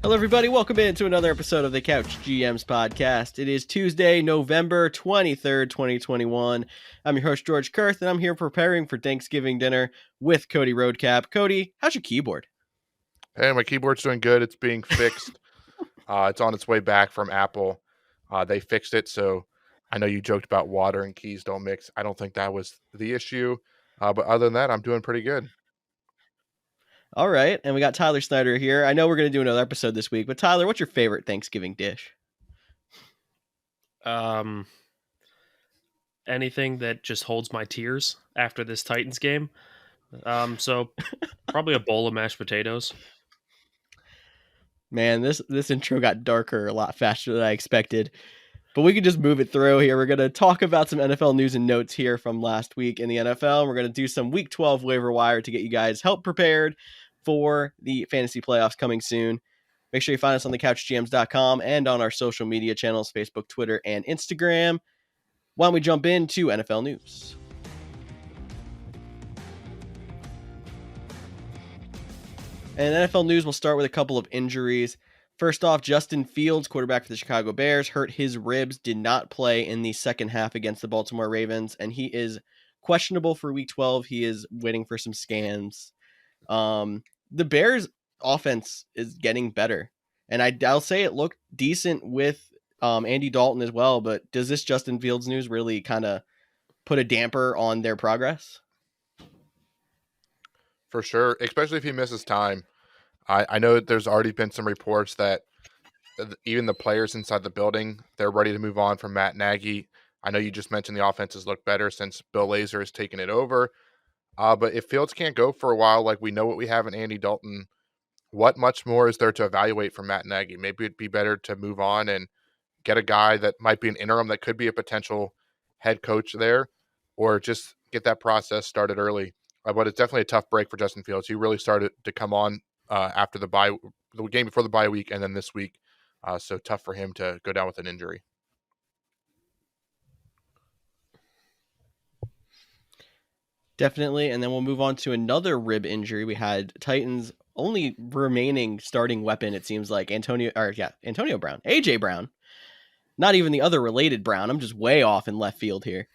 Hello, everybody. Welcome into another episode of the Couch GMs podcast. It is Tuesday, November 23rd, 2021. I'm your host, George Kerth, and I'm here preparing for Thanksgiving dinner with Cody Roadcap. Cody, how's your keyboard? Hey, my keyboard's doing good. It's being fixed. It's on its way back from Apple. They fixed it, so I know you joked about water and keys don't mix. I don't think that was the issue. But other than that, I'm doing pretty good. All right, and we got Tyler Snyder here. I know we're going to do another episode this week, but Tyler, what's your favorite Thanksgiving dish? Anything that just holds my tears after this Titans game. So probably a bowl of mashed potatoes. Man, this intro got darker a lot faster than I expected. But we can just move it through here. We're going to talk about some NFL news and notes here from last week in the NFL. We're going to do some Week 12 waiver wire to get you guys help prepared for the fantasy playoffs coming soon. Make sure you find us on thecouchgms.com and on our social media channels, Facebook, Twitter, and Instagram. Why don't we jump into NFL news? And NFL news, we'll start with a couple of injuries. First off, Justin Fields, quarterback for the Chicago Bears, hurt his ribs, did not play in the second half against the Baltimore Ravens, and he is questionable for Week 12. He is waiting for some scans. The Bears' offense is getting better, and I'll say it looked decent with Andy Dalton as well, but does this Justin Fields news really kind of put a damper on their progress? For sure, especially if he misses time. I know that there's already been some reports that even the players inside the building, they're ready to move on from Matt Nagy. I know you just mentioned the offenses look better since Bill Lazor has taken it over. But if Fields can't go for a while, like we know what we have in Andy Dalton, what much more is there to evaluate from Matt Nagy? Maybe it'd be better to move on and get a guy that might be an interim that could be a potential head coach there, or just get that process started early. But it's definitely a tough break for Justin Fields. He really started to come on after the game before the bye week, and then this week. So tough for him to go down with an injury. Definitely. And then we'll move on to another rib injury. We had Titans' only remaining starting weapon, it seems like, Antonio Brown, AJ Brown. Not even the other related Brown. I'm just way off in left field here.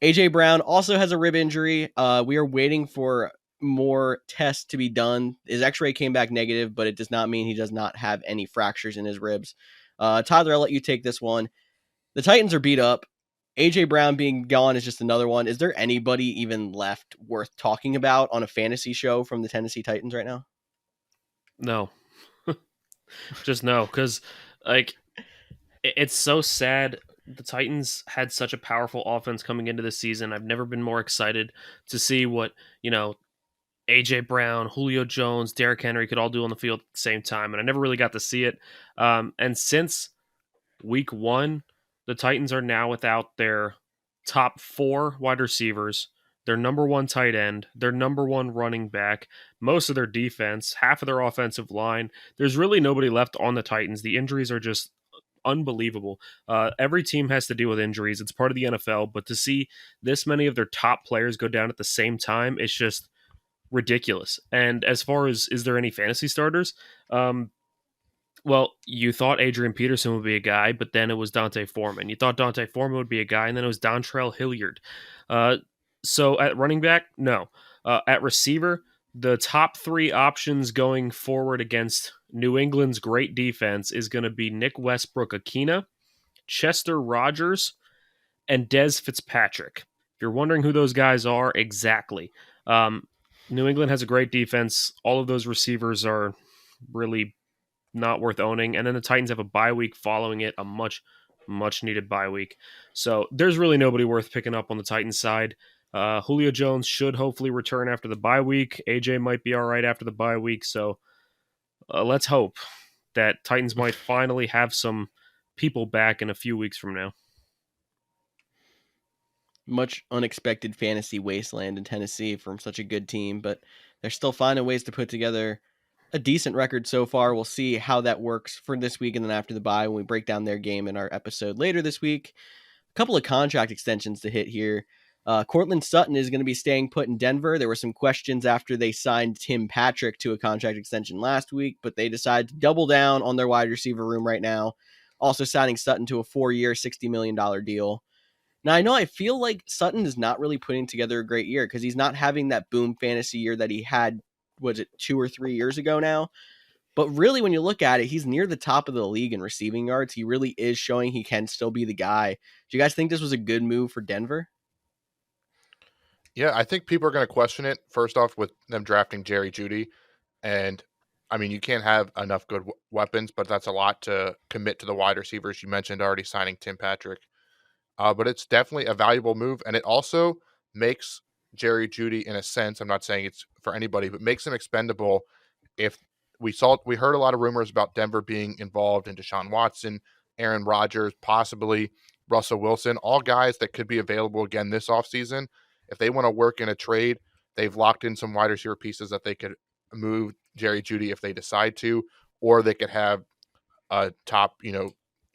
AJ Brown also has a rib injury. We are waiting for more tests to be done. His x-ray came back negative, but it does not mean he does not have any fractures in his ribs. Tyler, I'll let you take this one. The Titans are beat up. AJ Brown being gone is just another one. Is there anybody even left worth talking about on a fantasy show from the Tennessee Titans right now? No. Just no, because it's so sad. The Titans had such a powerful offense coming into the season. I've never been more excited to see what, AJ Brown, Julio Jones, Derrick Henry could all do on the field at the same time. And I never really got to see it. And since week 1, the Titans are now without their top 4 wide receivers, their number 1 tight end, their number 1 running back, most of their defense, half of their offensive line. There's really nobody left on the Titans. The injuries are just unbelievable. Every team has to deal with injuries. It's part of the NFL, but to see this many of their top players go down at the same time, it's just ridiculous. And as far as, is there any fantasy starters? Well, you thought Adrian Peterson would be a guy, but then it was Dante Foreman. You thought Dante Foreman would be a guy, and then it was Dontrell Hilliard. So at running back, no. At receiver, the top 3 options going forward against New England's great defense is going to be Nick Westbrook-Akina, Chester Rodgers, and Dez Fitzpatrick. If you're wondering who those guys are, exactly. New England has a great defense. All of those receivers are really not worth owning. And then the Titans have a bye week following it, a much, much needed bye week. So there's really nobody worth picking up on the Titans side. Julio Jones should hopefully return after the bye week. AJ might be all right after the bye week. So let's hope that Titans might finally have some people back in a few weeks from now. Much unexpected fantasy wasteland in Tennessee from such a good team, but they're still finding ways to put together a decent record so far. We'll see how that works for this week and then after the bye when we break down their game in our episode later this week. A couple of contract extensions to hit here. Cortland Sutton is going to be staying put in Denver. There were some questions after they signed Tim Patrick to a contract extension last week, but they decided to double down on their wide receiver room right now. Also signing Sutton to a 4-year, $60 million deal. Now, I feel like Sutton is not really putting together a great year because he's not having that boom fantasy year that he had, was it 2 or 3 years ago now? But really, when you look at it, he's near the top of the league in receiving yards. He really is showing he can still be the guy. Do you guys think this was a good move for Denver? Yeah, I think people are going to question it, first off, with them drafting Jerry Jeudy. And, I mean, you can't have enough good weapons, but that's a lot to commit to the wide receivers. You mentioned already signing Tim Patrick. But it's definitely a valuable move, and it also makes Jerry Jeudy, in a sense, I'm not saying it's for anybody, but makes him expendable. If we heard a lot of rumors about Denver being involved in Deshaun Watson, Aaron Rodgers, possibly Russell Wilson, all guys that could be available again this offseason. If they want to work in a trade, they've locked in some wide receiver pieces that they could move Jerry Jeudy if they decide to, or they could have a top,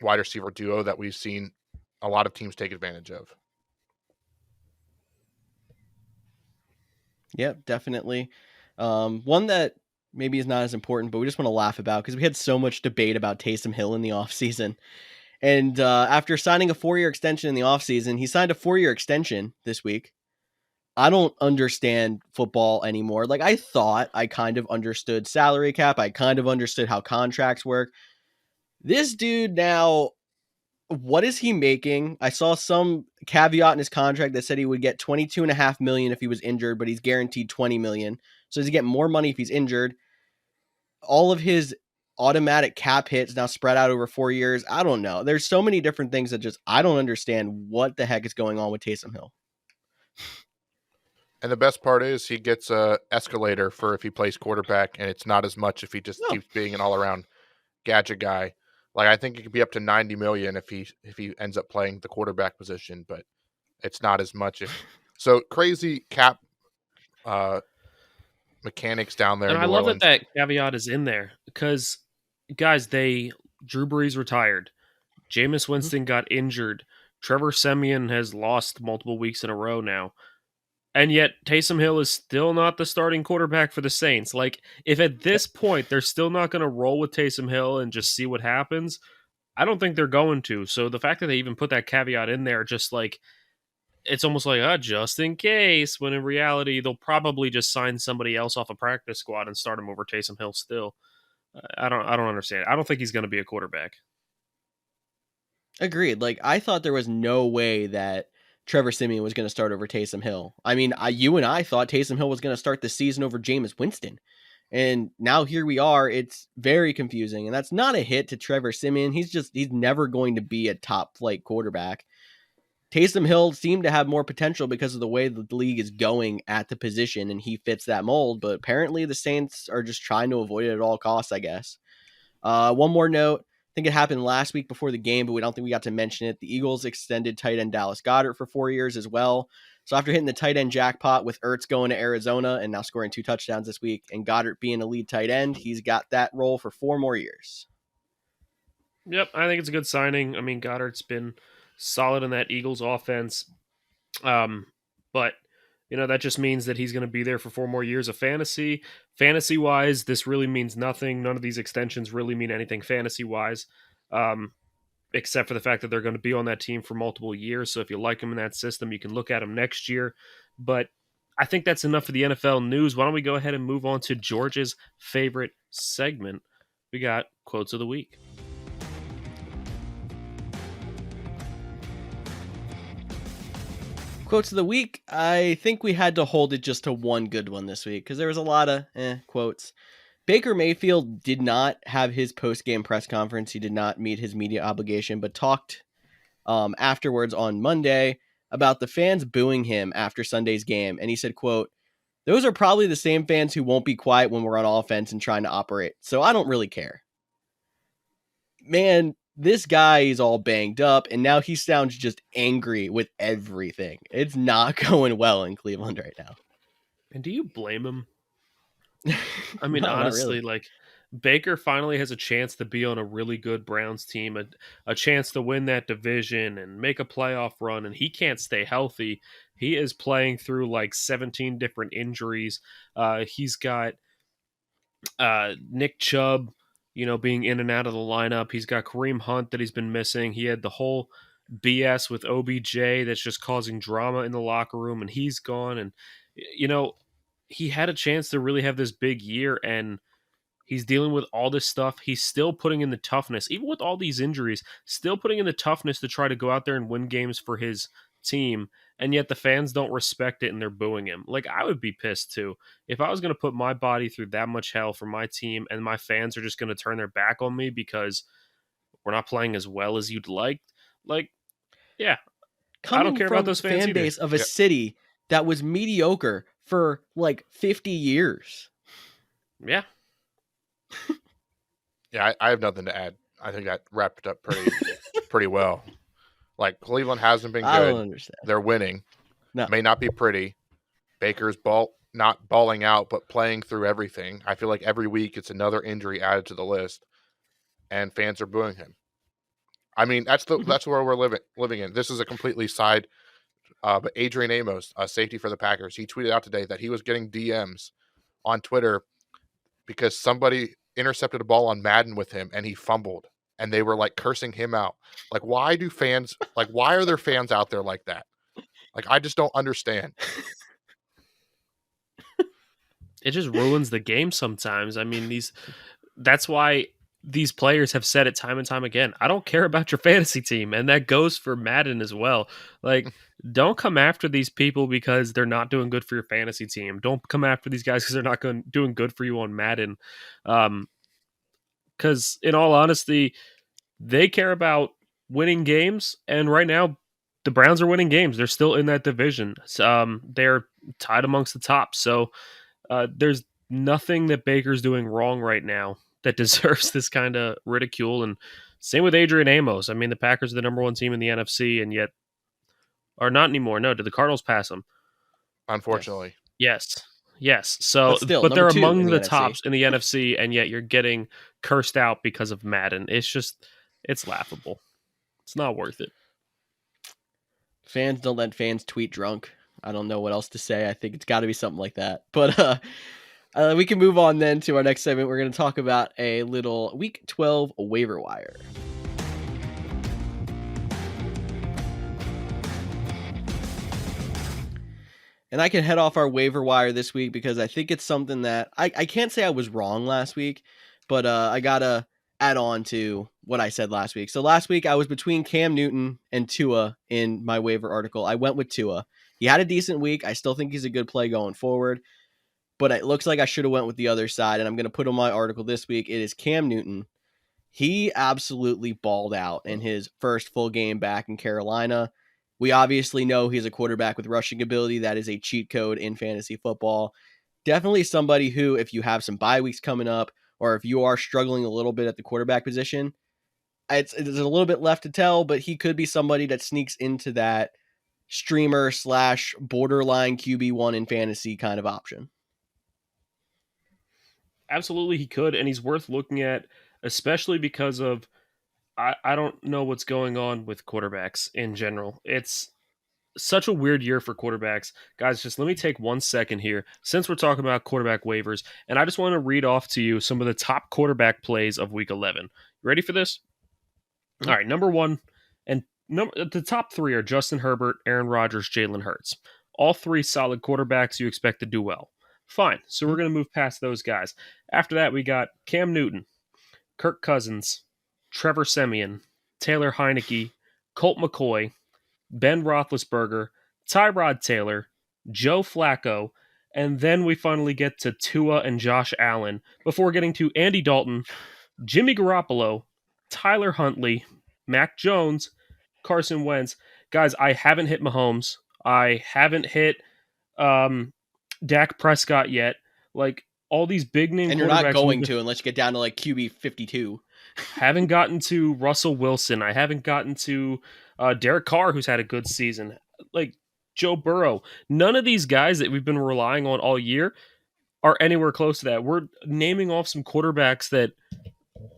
wide receiver duo that we've seen a lot of teams take advantage of. Yep, definitely. One that maybe is not as important, but we just want to laugh about because we had so much debate about Taysom Hill in the offseason. And after signing a 4-year extension in the offseason, he signed a 4-year extension this week. I don't understand football anymore. Like, I thought I kind of understood salary cap. I kind of understood how contracts work. This dude now, what is he making? I saw some caveat in his contract that said he would get $22.5 million if he was injured, but he's guaranteed $20 million. So does he get more money if he's injured? All of his automatic cap hits now spread out over 4 years. I don't know. There's so many different things that I don't understand what the heck is going on with Taysom Hill. And the best part is he gets a escalator for if he plays quarterback, and it's not as much if he just keeps being an all-around gadget guy. Like, I think it could be up to $90 million if he ends up playing the quarterback position, but it's not as much. So crazy cap mechanics down there. And in I New love Orleans. that caveat is in there because, guys, Drew Brees retired. Jameis Winston got injured. Trevor Siemian has lost multiple weeks in a row now. And yet Taysom Hill is still not the starting quarterback for the Saints. Like, if at this point they're still not going to roll with Taysom Hill and just see what happens, I don't think they're going to. So the fact that they even put that caveat in there, just like, it's almost like, just in case, when in reality, they'll probably just sign somebody else off a practice squad and start him over Taysom Hill still. I don't understand. I don't think he's going to be a quarterback. Agreed. Like, I thought there was no way that Trevor Siemian was going to start over Taysom Hill. I mean, you and I thought Taysom Hill was going to start the season over Jameis Winston. And now here we are. It's very confusing. And that's not a hit to Trevor Siemian. He's never going to be a top flight quarterback. Taysom Hill seemed to have more potential because of the way the league is going at the position, and he fits that mold. But apparently the Saints are just trying to avoid it at all costs, I guess. One more note. I think it happened last week before the game, but we don't think we got to mention it. The Eagles extended tight end Dallas Goedert for 4 years as well. So after hitting the tight end jackpot with Ertz going to Arizona and now scoring 2 touchdowns this week, and Goddard being a lead tight end, he's got that role for 4 more years. Yep, I think it's a good signing. I mean, Goddard's been solid in that Eagles offense. But, that just means that he's going to be there for 4 more years of fantasy. Fantasy-wise, this really means nothing. None of these extensions really mean anything fantasy-wise, except for the fact that they're going to be on that team for multiple years. So if you like them in that system, you can look at them next year. But I think that's enough for the NFL news. Why don't we go ahead and move on to George's favorite segment? We got Quotes of the Week. Quotes of the week. I think we had to hold it just to one good one this week because there was a lot of quotes. Baker Mayfield did not have his post-game press conference. He did not meet his media obligation, but talked afterwards on Monday about the fans booing him after Sunday's game. And he said, quote, "Those are probably the same fans who won't be quiet when we're on offense and trying to operate. So I don't really care." Man, this guy is all banged up, and now he sounds just angry with everything. It's not going well in Cleveland right now. And do you blame him? I mean, No, honestly, really. like, Baker finally has a chance to be on a really good Browns team, a chance to win that division and make a playoff run, and he can't stay healthy. He is playing through like 17 different injuries. He's got Nick Chubb, being in and out of the lineup. He's got Kareem Hunt that he's been missing. He had the whole BS with OBJ that's just causing drama in the locker room, and he's gone. And, he had a chance to really have this big year, and he's dealing with all this stuff. He's still putting in the toughness, even with all these injuries, still putting in the toughness to try to go out there and win games for his team. And yet the fans don't respect it and they're booing him. Like, I would be pissed too. If I was going to put my body through that much hell for my team and my fans are just going to turn their back on me because we're not playing as well as you'd like, yeah. I don't care about those fans fan either. base of a city that was mediocre for like 50 years. Yeah. Yeah, I have nothing to add. I think that wrapped up pretty well. Like, Cleveland hasn't been good. I don't understand. They're winning. No. May not be pretty. Baker's not balling out, but playing through everything. I feel like every week it's another injury added to the list, and fans are booing him. I mean, that's where we're living in. This is a completely side. But Adrian Amos, a safety for the Packers, he tweeted out today that he was getting DMs on Twitter because somebody intercepted a ball on Madden with him and he fumbled, and they were like cursing him out. Like, why are there fans out there like that? Like, I just don't understand. It just ruins the game sometimes. I mean, that's why these players have said it time and time again. I don't care about your fantasy team, and that goes for Madden as well. Like, don't come after these people because they're not doing good for your fantasy team. Don't come after these guys because they're not doing good for you on Madden. Because in all honesty, they care about winning games, and right now the Browns are winning games. They're still in that division. They're tied amongst the top. So there's nothing that Baker's doing wrong right now that deserves this kind of ridicule. And same with Adrian Amos. I mean, the Packers are the number one team in the NFC, and yet are not anymore. No, did the Cardinals pass them? Unfortunately. Yes. So, but they're among in the NFC. tops in the NFC, and yet you're getting cursed out because of Madden. It's laughable. It's not worth it. Fans don't let fans tweet drunk. I don't know what else to say. I think it's got to be something like that. But we can move on then to our next segment. We're going to talk about a little Week 12 waiver wire. And I can head off our waiver wire this week because I think it's something that I can't say I was wrong last week, but I got to add on to what I said last week. So last week I was between Cam Newton and Tua in my waiver article. I went with Tua. He had a decent week. I still think he's a good play going forward, but it looks like I should have went with the other side, and I'm going to put on my article this week. It is Cam Newton. He absolutely balled out in his first full game back in Carolina. We obviously know he's a quarterback with rushing ability. That is a cheat code in fantasy football. Definitely somebody who, if you have some bye weeks coming up, or if you are struggling a little bit at the quarterback position, it's a little bit left to tell, but he could be somebody that sneaks into that streamer / borderline QB1 in fantasy kind of option. Absolutely, he could, and he's worth looking at, especially because of I don't know what's going on with quarterbacks in general. It's such a weird year for quarterbacks. Guys, just let me take 1 second here, since we're talking about quarterback waivers, and I just want to read off to you some of the top quarterback plays of Week 11. You ready for this? Mm-hmm. All right, number one, and the top three are Justin Herbert, Aaron Rodgers, Jalen Hurts. All three solid quarterbacks you expect to do well. Fine, so we're going to move past those guys. After that, we got Cam Newton, Kirk Cousins, Trevor Siemian, Taylor Heineke, Colt McCoy, Ben Roethlisberger, Tyrod Taylor, Joe Flacco, and then we finally get to Tua and Josh Allen before getting to Andy Dalton, Jimmy Garoppolo, Tyler Huntley, Mac Jones, Carson Wentz. Guys, I haven't hit Mahomes. I haven't hit Dak Prescott yet. Like, all these big name quarterbacks. And you're not going to unless you get down to like QB 52. Haven't gotten to Russell Wilson. I haven't gotten to Derek Carr, who's had a good season. Like Joe Burrow. None of these guys that we've been relying on all year are anywhere close to that. We're naming off some quarterbacks that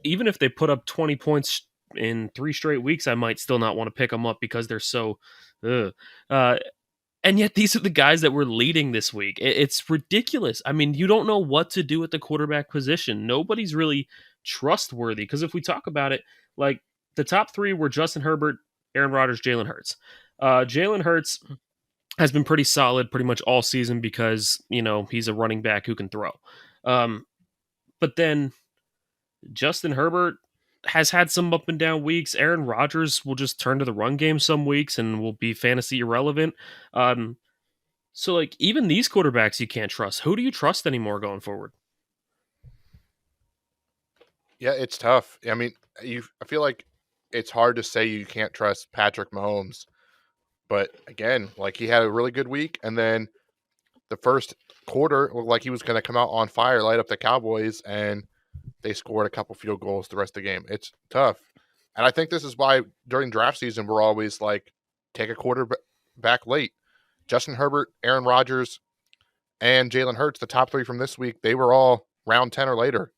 even if they put up 20 points in 3 straight weeks, I might still not want to pick them up because they're so and yet these are the guys that were leading this week. It's ridiculous. I mean, you don't know what to do at the quarterback position. Nobody's really trustworthy because if we talk about it, like the top 3 were Justin Herbert, Aaron Rodgers, Jalen Hurts. Jalen Hurts has been pretty solid pretty much all season because, he's a running back who can throw. But then Justin Herbert has had some up and down weeks. Aaron Rodgers will just turn to the run game some weeks and will be fantasy irrelevant. So like even these quarterbacks you can't trust. Who do you trust anymore going forward? Yeah, it's tough. I mean, I feel like it's hard to say you can't trust Patrick Mahomes. But again, like he had a really good week, and then the first quarter looked like he was going to come out on fire, light up the Cowboys, and they scored a couple field goals the rest of the game. It's tough. And I think this is why during draft season, we're always like, take a quarterback late. Justin Herbert, Aaron Rodgers, and Jalen Hurts, the top 3 from this week, they were all round 10 or later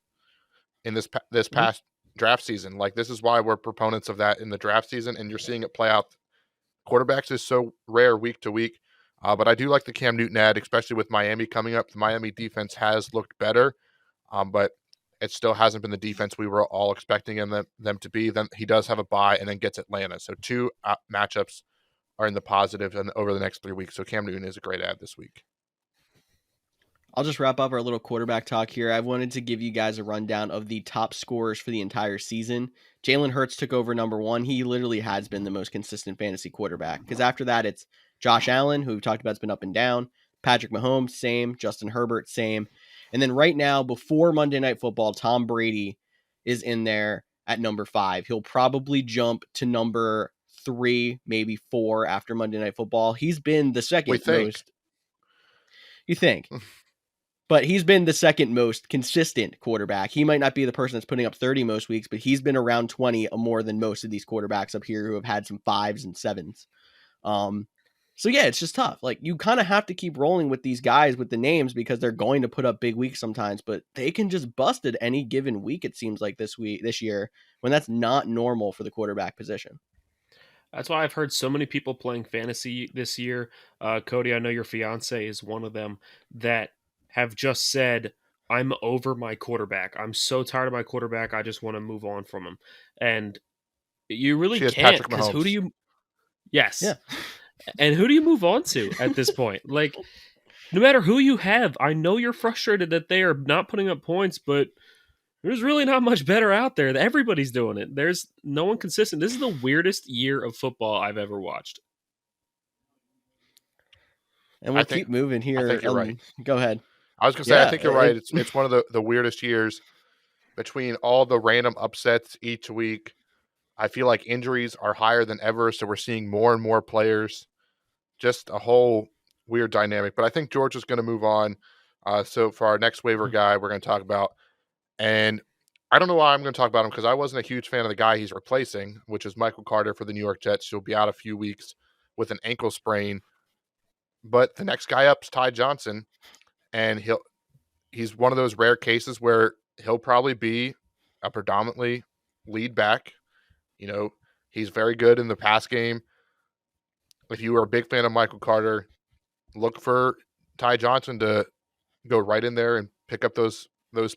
in this past draft season. Like, this is why we're proponents of that in the draft season, and you're seeing it play out. Quarterbacks is so rare week to week. But I do like the Cam Newton ad, especially with Miami coming up. The Miami defense has looked better, but it still hasn't been the defense we were all expecting them to be. Then he does have a bye and then gets Atlanta. So 2 matchups are in the positive and over the next 3 weeks. So Cam Newton is a great ad this week. I'll just wrap up our little quarterback talk here. I wanted to give you guys a rundown of the top scorers for the entire season. Jalen Hurts took over number 1. He literally has been the most consistent fantasy quarterback because after that, it's Josh Allen, who we've talked about has been up and down. Patrick Mahomes, same. Justin Herbert, same. And then right now, before Monday Night Football, Tom Brady is in there at number 5. He'll probably jump to number 3, maybe 4 after Monday Night Football. He's been the second most. You think? But he's been the second most consistent quarterback. He might not be the person that's putting up 30 most weeks, but he's been around 20 more than most of these quarterbacks up here who have had some 5s and 7s. So yeah, it's just tough. Like you kind of have to keep rolling with these guys with the names because they're going to put up big weeks sometimes, but they can just bust at any given week. It seems like this year, when that's not normal for the quarterback position. That's why I've heard so many people playing fantasy this year. Cody, I know your fiance is one of them that have just said, I'm over my quarterback. I'm so tired of my quarterback. I just want to move on from him. And you really can't, because who do you... Yes. Yeah. And who do you move on to at this point? Like, no matter who you have, I know you're frustrated that they are not putting up points, but there's really not much better out there. Everybody's doing it. There's no one consistent. This is the weirdest year of football I've ever watched. And we'll keep moving here. I think you're right. Go ahead. I was going to say, I think you're right. It's one of the weirdest years between all the random upsets each week. I feel like injuries are higher than ever, so we're seeing more and more players. Just a whole weird dynamic. But I think George is going to move on. So for our next waiver guy, we're going to talk about, and I don't know why I'm going to talk about him because I wasn't a huge fan of the guy he's replacing, which is Michael Carter for the New York Jets. He'll be out a few weeks with an ankle sprain. But the next guy up is Ty Johnson, and he's one of those rare cases where he'll probably be a predominantly lead back. You know, he's very good in the pass game. If you are a big fan of Michael Carter, look for Ty Johnson to go right in there and pick up those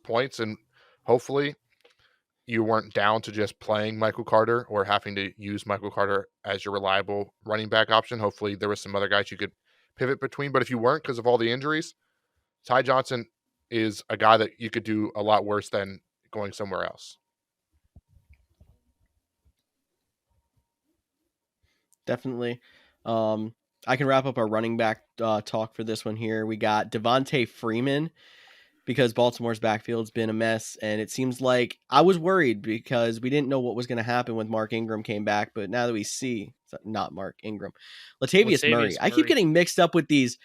points. And hopefully you weren't down to just playing Michael Carter or having to use Michael Carter as your reliable running back option. Hopefully there was some other guys you could pivot between. But if you weren't because of all the injuries, Ty Johnson is a guy that you could do a lot worse than going somewhere else. Definitely. I can wrap up our running back talk for this one here. We got Devonta Freeman because Baltimore's backfield's been a mess, and it seems like I was worried because we didn't know what was going to happen when Mark Ingram came back, but now that we see, not Mark Ingram, Latavius Murray. I keep getting mixed up with these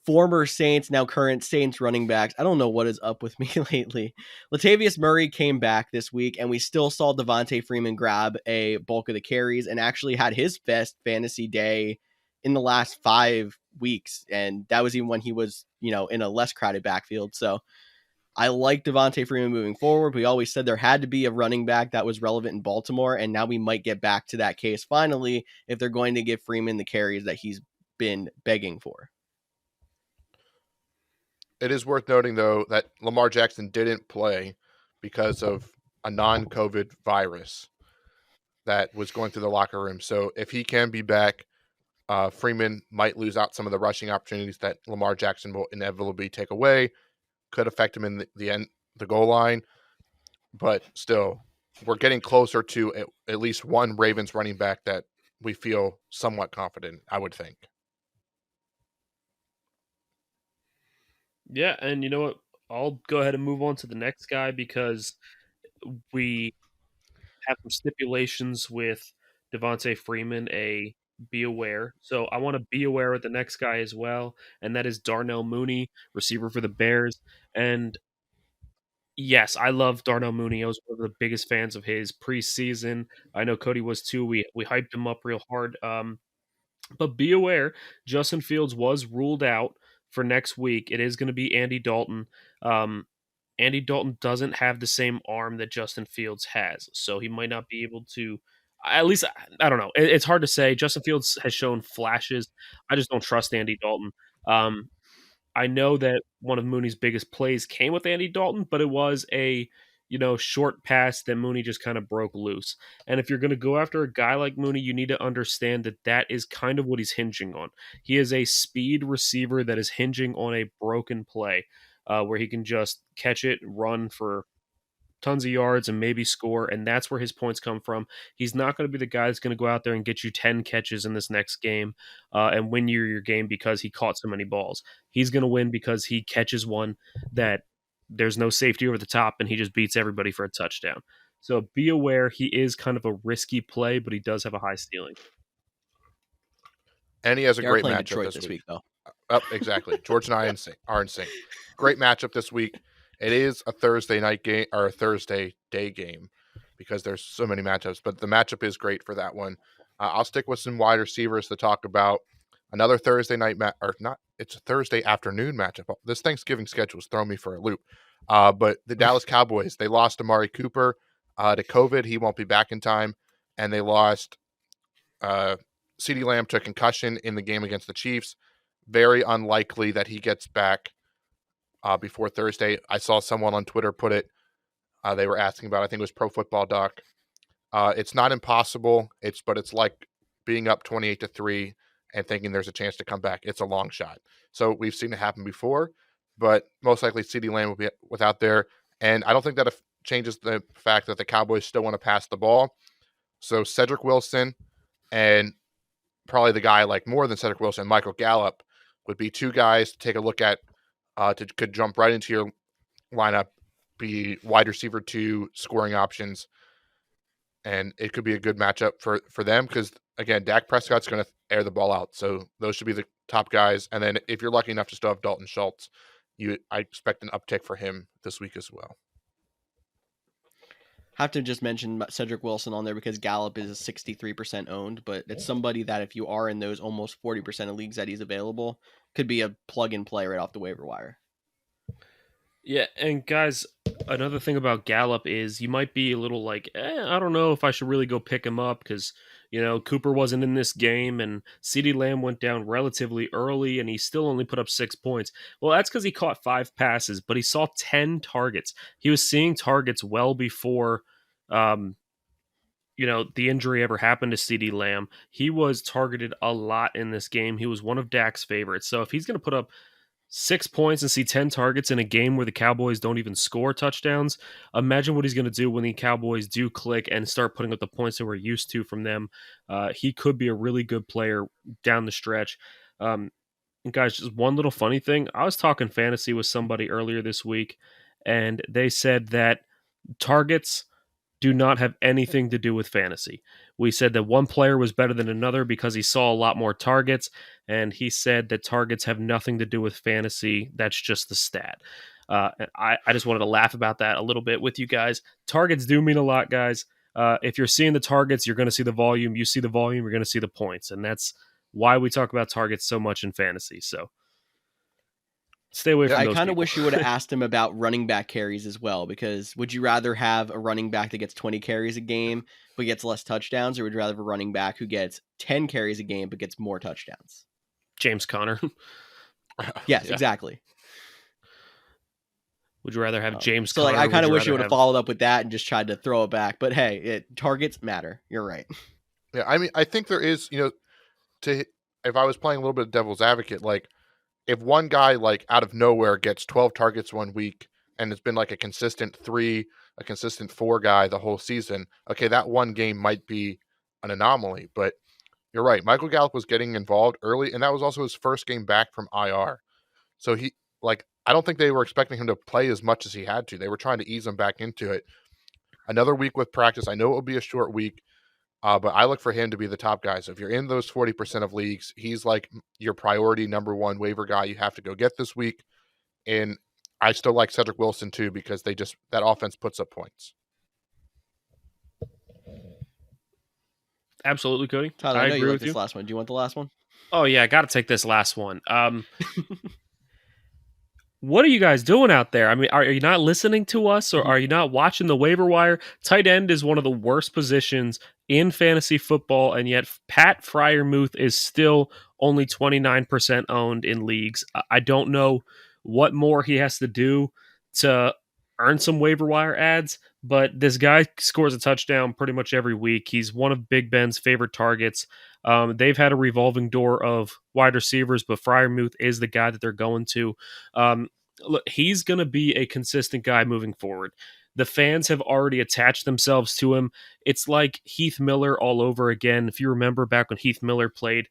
former Saints, now current Saints running backs. I don't know what is up with me lately. Latavius Murray came back this week, and we still saw Devonta Freeman grab a bulk of the carries and actually had his best fantasy day in the last 5 weeks, and that was even when he was, in a less crowded backfield. So I like Devonta Freeman moving forward. We always said there had to be a running back that was relevant in Baltimore, and now we might get back to that case finally if they're going to give Freeman the carries that he's been begging for. It is worth noting, though, that Lamar Jackson didn't play because of a non-COVID virus that was going through the locker room. So if he can be back, Freeman might lose out some of the rushing opportunities that Lamar Jackson will inevitably take away. Could affect him in the goal line. But still, we're getting closer to at least one Ravens running back that we feel somewhat confident, I would think. Yeah, and you know what? I'll go ahead and move on to the next guy because we have some stipulations with Devonta Freeman, be aware. So I want to be aware of the next guy as well, and that is Darnell Mooney, receiver for the Bears. And yes, I love Darnell Mooney. I was one of the biggest fans of his preseason. I know Cody was too. We hyped him up real hard. But be aware, Justin Fields was ruled out for next week. It is going to be Andy Dalton. Andy Dalton doesn't have the same arm that Justin Fields has, so he might not be able to. At least, I don't know. It's hard to say. Justin Fields has shown flashes. I just don't trust Andy Dalton. I know that one of Mooney's biggest plays came with Andy Dalton, but it was a short pass that Mooney just kind of broke loose. And if you're going to go after a guy like Mooney, you need to understand that that is kind of what he's hinging on. He is a speed receiver that is hinging on a broken play where he can just catch it, run for tons of yards and maybe score, and that's where his points come from. He's not going to be the guy that's going to go out there and get you 10 catches in this next game and win your game because he caught so many balls. He's going to win because he catches one that there's no safety over the top and he just beats everybody for a touchdown. So be aware, he is kind of a risky play, but he does have a high ceiling. And he has a great matchup Detroit this week. Though. Exactly. George and I are in sync. Great matchup this week. It is a Thursday night game or a Thursday day game because there's so many matchups, but the matchup is great for that one. I'll stick with some wide receivers to talk about. Another Thursday night it's a Thursday afternoon matchup. This Thanksgiving schedule is throwing me for a loop. But the Dallas Cowboys, they lost Amari Cooper to COVID. He won't be back in time. And they lost CeeDee Lamb to concussion in the game against the Chiefs. Very unlikely that he gets back before Thursday. I saw someone on Twitter put it. They were asking about, I think it was Pro Football Doc. It's not impossible. But it's like being up 28-3 and thinking there's a chance to come back. It's a long shot. So we've seen it happen before, but most likely CeeDee Lamb will be without there. And I don't think that changes the fact that the Cowboys still want to pass the ball. So Cedric Wilson and probably the guy like more than Cedric Wilson, Michael Gallup, would be two guys to take a look at could jump right into your lineup, be wide receiver 2 scoring options. And it could be a good matchup for them because, again, Dak Prescott's going to air the ball out. So those should be the top guys. And then if you're lucky enough to still have Dalton Schultz, I expect an uptick for him this week as well. Have to just mention Cedric Wilson on there because Gallup is 63% owned, but it's somebody that if you are in those almost 40% of leagues that he's available, could be a plug and play right off the waiver wire. Yeah, and guys, another thing about Gallup is you might be a little like, I don't know if I should really go pick him up because, Cooper wasn't in this game and CeeDee Lamb went down relatively early and he still only put up 6 points. Well, that's because he caught 5 passes, but he saw 10 targets. He was seeing targets well before, the injury ever happened to CeeDee Lamb. He was targeted a lot in this game. He was one of Dak's favorites. So if he's going to put up 6 points and see 10 targets in a game where the Cowboys don't even score touchdowns, imagine what he's going to do when the Cowboys do click and start putting up the points that we're used to from them. He could be a really good player down the stretch. And guys, just one little funny thing. I was talking fantasy with somebody earlier this week, and they said that targets do not have anything to do with fantasy. We said that one player was better than another because he saw a lot more targets, and he said that targets have nothing to do with fantasy. That's just the stat. I just wanted to laugh about that a little bit with you guys. Targets do mean a lot, guys. If you're seeing the targets, you're going to see the volume. You see the volume, you're going to see the points, and that's why we talk about targets so much in fantasy. So stay away from I those kind of people. wish you would have asked him about running back carries as well, because would you rather have a running back that gets 20 carries a game but gets less touchdowns, or would you rather have a running back who gets 10 carries a game but gets more touchdowns? James Conner. Yes, Yeah. exactly. Would you rather have James So Conner? like, I kind of wish you rather would have followed up with that and just tried to throw it back. But hey, targets matter. You're right. Yeah, I mean, I think there is, if I was playing a little bit of devil's advocate, like if one guy like out of nowhere gets 12 targets one week and it's been like a consistent 3, a consistent 4 guy the whole season, okay, that one game might be an anomaly. But you're right, Michael Gallup was getting involved early, and that was also his first game back from IR. So I don't think they were expecting him to play as much as he had to. They were trying to ease him back into it. Another week with practice. I know it will be a short week. But I look for him to be the top guy. So if you're in those 40% of leagues, he's like your priority number one waiver guy you have to go get this week. And I still like Cedric Wilson too, because that offense puts up points. Absolutely, Cody. Tyler, I know agree you like with this you. last one. Do you want the last one? Oh yeah, I got to take this last one. What are you guys doing out there? I mean, are you not listening to us, or are you not watching the waiver wire? Tight end is one of the worst positions in fantasy football, and yet Pat Freiermuth is still only 29% owned in leagues. I don't know what more he has to do to earn some waiver wire ads, but this guy scores a touchdown pretty much every week. He's one of Big Ben's favorite targets. They've had a revolving door of wide receivers, but Freiermuth is the guy that they're going to. Look, he's going to be a consistent guy moving forward. The fans have already attached themselves to him. It's like Heath Miller all over again. If you remember back when Heath Miller played,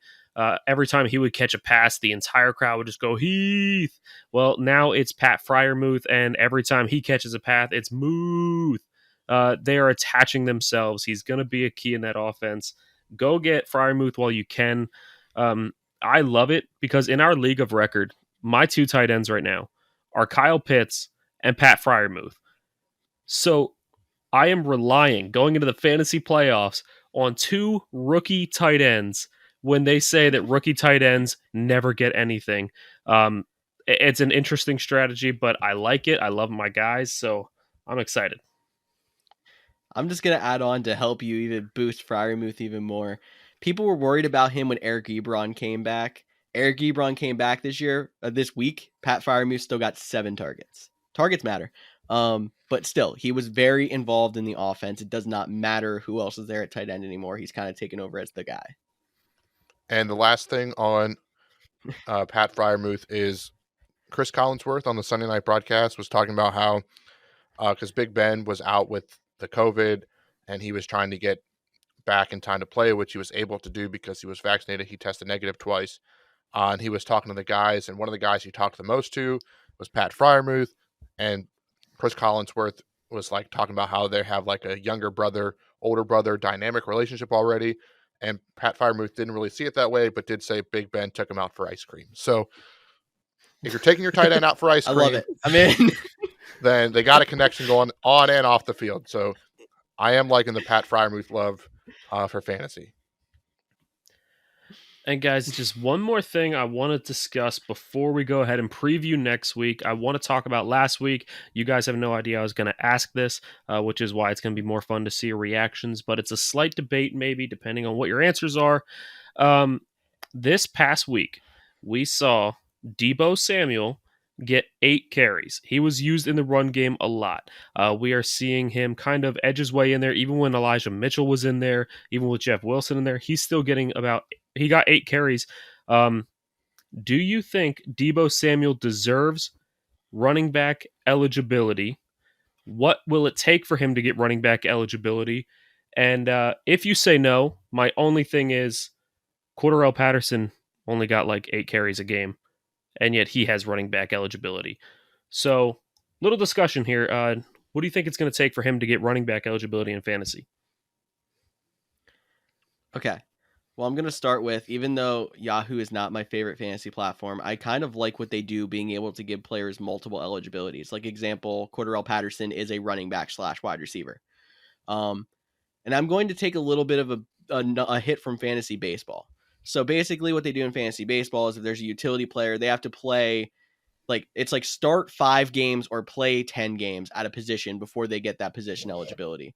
every time he would catch a pass, the entire crowd would just go, Heath. Well, now it's Pat Freiermuth, and every time he catches a pass, it's Muth. They are attaching themselves. He's going to be a key in that offense. Go get Freiermuth while you can. I love it because in our league of record, my 2 tight ends right now are Kyle Pitts and Pat Freiermuth. So I am relying, going into the fantasy playoffs, on 2 rookie tight ends when they say that rookie tight ends never get anything. It's an interesting strategy, but I like it. I love my guys, so I'm excited. I'm just going to add on to help you even boost Freiermuth even more. People were worried about him when Eric Ebron came back. Eric Ebron came back this week. Pat Freiermuth still got 7 targets. Targets matter. But still, he was very involved in the offense. It does not matter who else is there at tight end anymore. He's kind of taken over as the guy. And the last thing on Pat Freiermuth is Chris Collinsworth on the Sunday night broadcast was talking about how, because Big Ben was out with the COVID and he was trying to get back in time to play, which he was able to do because he was vaccinated. He tested negative twice. And he was talking to the guys, and one of the guys he talked the most to was Pat Freiermuth. And Chris Collinsworth was like talking about how they have like a younger brother, older brother dynamic relationship already. And Pat Freiermuth didn't really see it that way, but did say Big Ben took him out for ice cream. So if you're taking your tight end out for ice cream, I love it. I'm in. Then they got a connection going on and off the field. So I am liking the Pat Freiermuth love for fantasy. And guys, just one more thing I want to discuss before we go ahead and preview next week. I want to talk about last week. You guys have no idea I was going to ask this, which is why it's going to be more fun to see your reactions. But it's a slight debate, maybe, depending on what your answers are. This past week, we saw Debo Samuel get 8 carries. He was used in the run game a lot. We are seeing him kind of edge his way in there. Even when Elijah Mitchell was in there, even with Jeff Wilson in there, he's still getting he got 8 carries. Do you think Debo Samuel deserves running back eligibility? What will it take for him to get running back eligibility? And if you say no, my only thing is Cordarrelle Patterson only got like 8 carries a game, and yet he has running back eligibility. So, little discussion here. What do you think it's going to take for him to get running back eligibility in fantasy? Okay. Well, I'm going to start with, even though Yahoo is not my favorite fantasy platform, I kind of like what they do, being able to give players multiple eligibilities. Like example, Cordarrelle Patterson is a running back / wide receiver. And I'm going to take a little bit of a hit from fantasy baseball. So basically what they do in fantasy baseball is if there's a utility player, they have to play it's like start 5 games or play 10 games at a position before they get that position eligibility.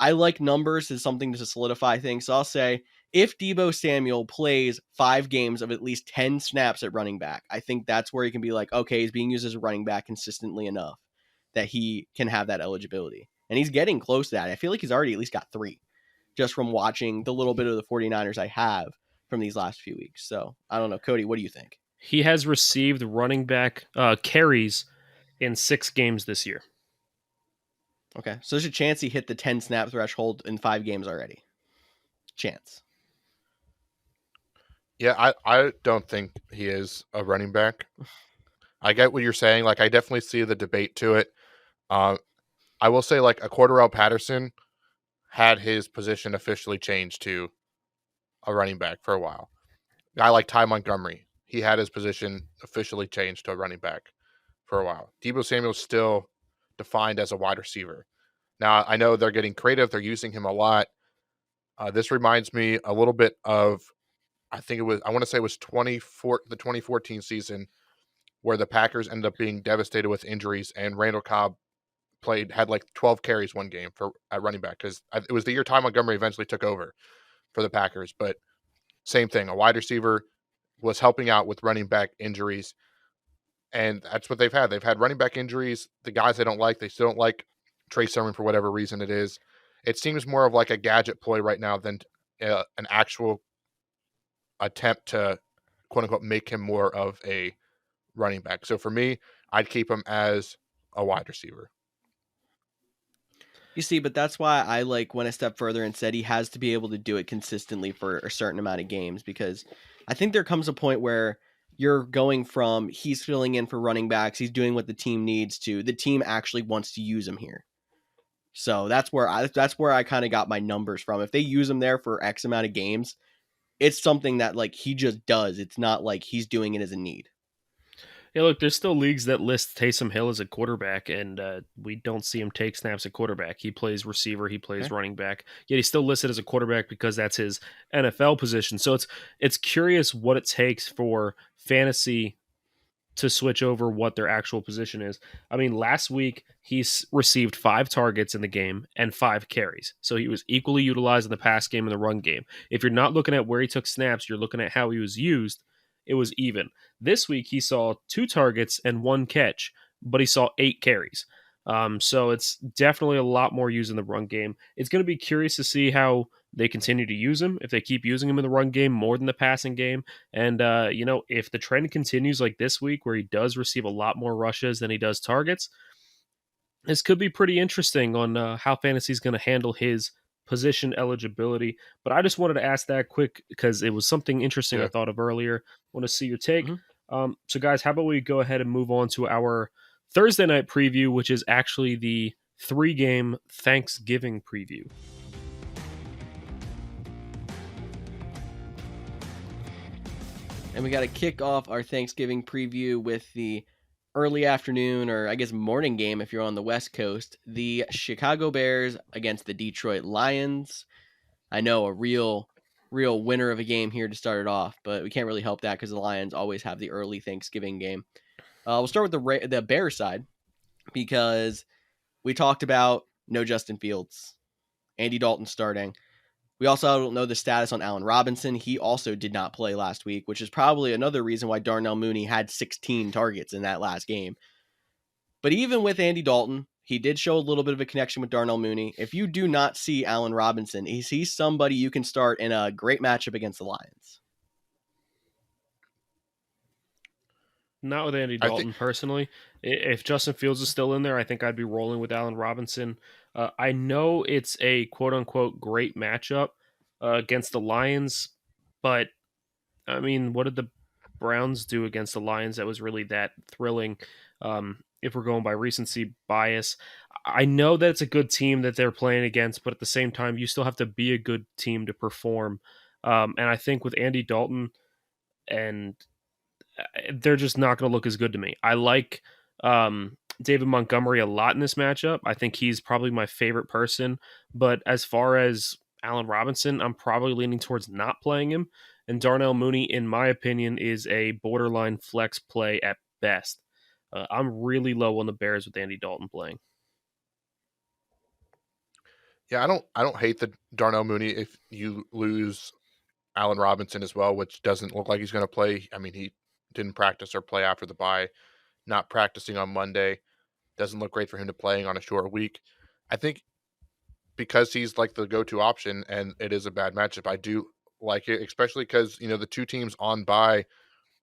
I like numbers as something to solidify things. So I'll say if Debo Samuel plays 5 games of at least 10 snaps at running back, I think that's where he can be like, okay, he's being used as a running back consistently enough that he can have that eligibility. And he's getting close to that. I feel like he's already at least got 3 just from watching the little bit of the 49ers I have from these last few weeks. So I don't know. Cody, what do you think? He has received running back carries in 6 games this year. Okay, so there's a chance he hit the 10 snap threshold in 5 games already. Chance. Yeah, I don't think he is a running back. I get what you're saying. Like, I definitely see the debate to it. I will say, like, a Cordarrelle Patterson had his position officially changed to a running back for a while. A guy like Ty Montgomery, he had his position officially changed to a running back for a while. Debo Samuel's still defined as a wide receiver. Now, I know they're getting creative. They're using him a lot. This reminds me a little bit of, I want to say it was the 2014 season where the Packers ended up being devastated with injuries, and Randall Cobb had like 12 carries one game at running back, because it was the year Ty Montgomery eventually took over for the Packers. But same thing, a wide receiver was helping out with running back injuries, and that's what they've had. They've had running back injuries. The guys they don't like, they still don't like Trey Sermon for whatever reason it is. It seems more of like a gadget ploy right now than an actual attempt to, quote unquote, make him more of a running back. So for me, I'd keep him as a wide receiver. You see, but that's why I went a step further and said he has to be able to do it consistently for a certain amount of games, because I think there comes a point where you're going from he's filling in for running backs, he's doing what the team needs to, the team actually wants to use him here. So that's where I kind of got my numbers from. If they use him there for X amount of games, it's something that he just does. It's not like he's doing it as a need. Yeah, look, there's still leagues that list Taysom Hill as a quarterback, and we don't see him take snaps at quarterback. He plays receiver, he plays running back, yet he's still listed as a quarterback because that's his NFL position. So it's curious what it takes for fantasy to switch over what their actual position is. I mean, last week he's received 5 targets in the game and 5 carries. So he was equally utilized in the pass game and the run game. If you're not looking at where he took snaps, you're looking at how he was used. It was even. This week he saw 2 targets and 1 catch, but he saw 8 carries. So it's definitely a lot more used in the run game. It's going to be curious to see how they continue to use him, if they keep using him in the run game more than the passing game. And, if the trend continues like this week where he does receive a lot more rushes than he does targets, this could be pretty interesting on how fantasy is going to handle his position eligibility. But I just wanted to ask that quick because it was something interesting I thought of earlier. Want to see your take. Mm-hmm. So, guys, how about we go ahead and move on to our Thursday night preview, which is actually the 3-game Thanksgiving preview. And we got to kick off our Thanksgiving preview with the early afternoon, or I guess morning game if you're on the West Coast, the Chicago Bears against the Detroit Lions. I know, a real winner of a game here to start it off, but we can't really help that because the Lions always have the early Thanksgiving game. We'll start with the Bears side because we talked about no Justin Fields, Andy Dalton starting. We also don't know the status on Allen Robinson. He also did not play last week, which is probably another reason why Darnell Mooney had 16 targets in that last game. But even with Andy Dalton, he did show a little bit of a connection with Darnell Mooney. If you do not see Allen Robinson, is he somebody you can start in a great matchup against the Lions? Not with Andy Dalton, personally. If Justin Fields is still in there, I think I'd be rolling with Allen Robinson. I know it's a quote-unquote great matchup against the Lions, but, I mean, what did the Browns do against the Lions that was really that thrilling if we're going by recency bias? I know that it's a good team that they're playing against, but at the same time, you still have to be a good team to perform. And I think with Andy Dalton, and they're just not going to look as good to me. I like David Montgomery a lot in this matchup. I think he's probably my favorite person. But as far as Allen Robinson, I'm probably leaning towards not playing him. And Darnell Mooney, in my opinion, is a borderline flex play at best. I'm really low on the Bears with Andy Dalton playing. Yeah, I don't hate the Darnell Mooney if you lose Allen Robinson as well, which doesn't look like he's going to play. I mean, he didn't practice or play after the bye, not practicing on Monday. Doesn't look great for him to playing on a short week. I think because he's like the go-to option and it is a bad matchup, I do like it, especially because, the two teams on bye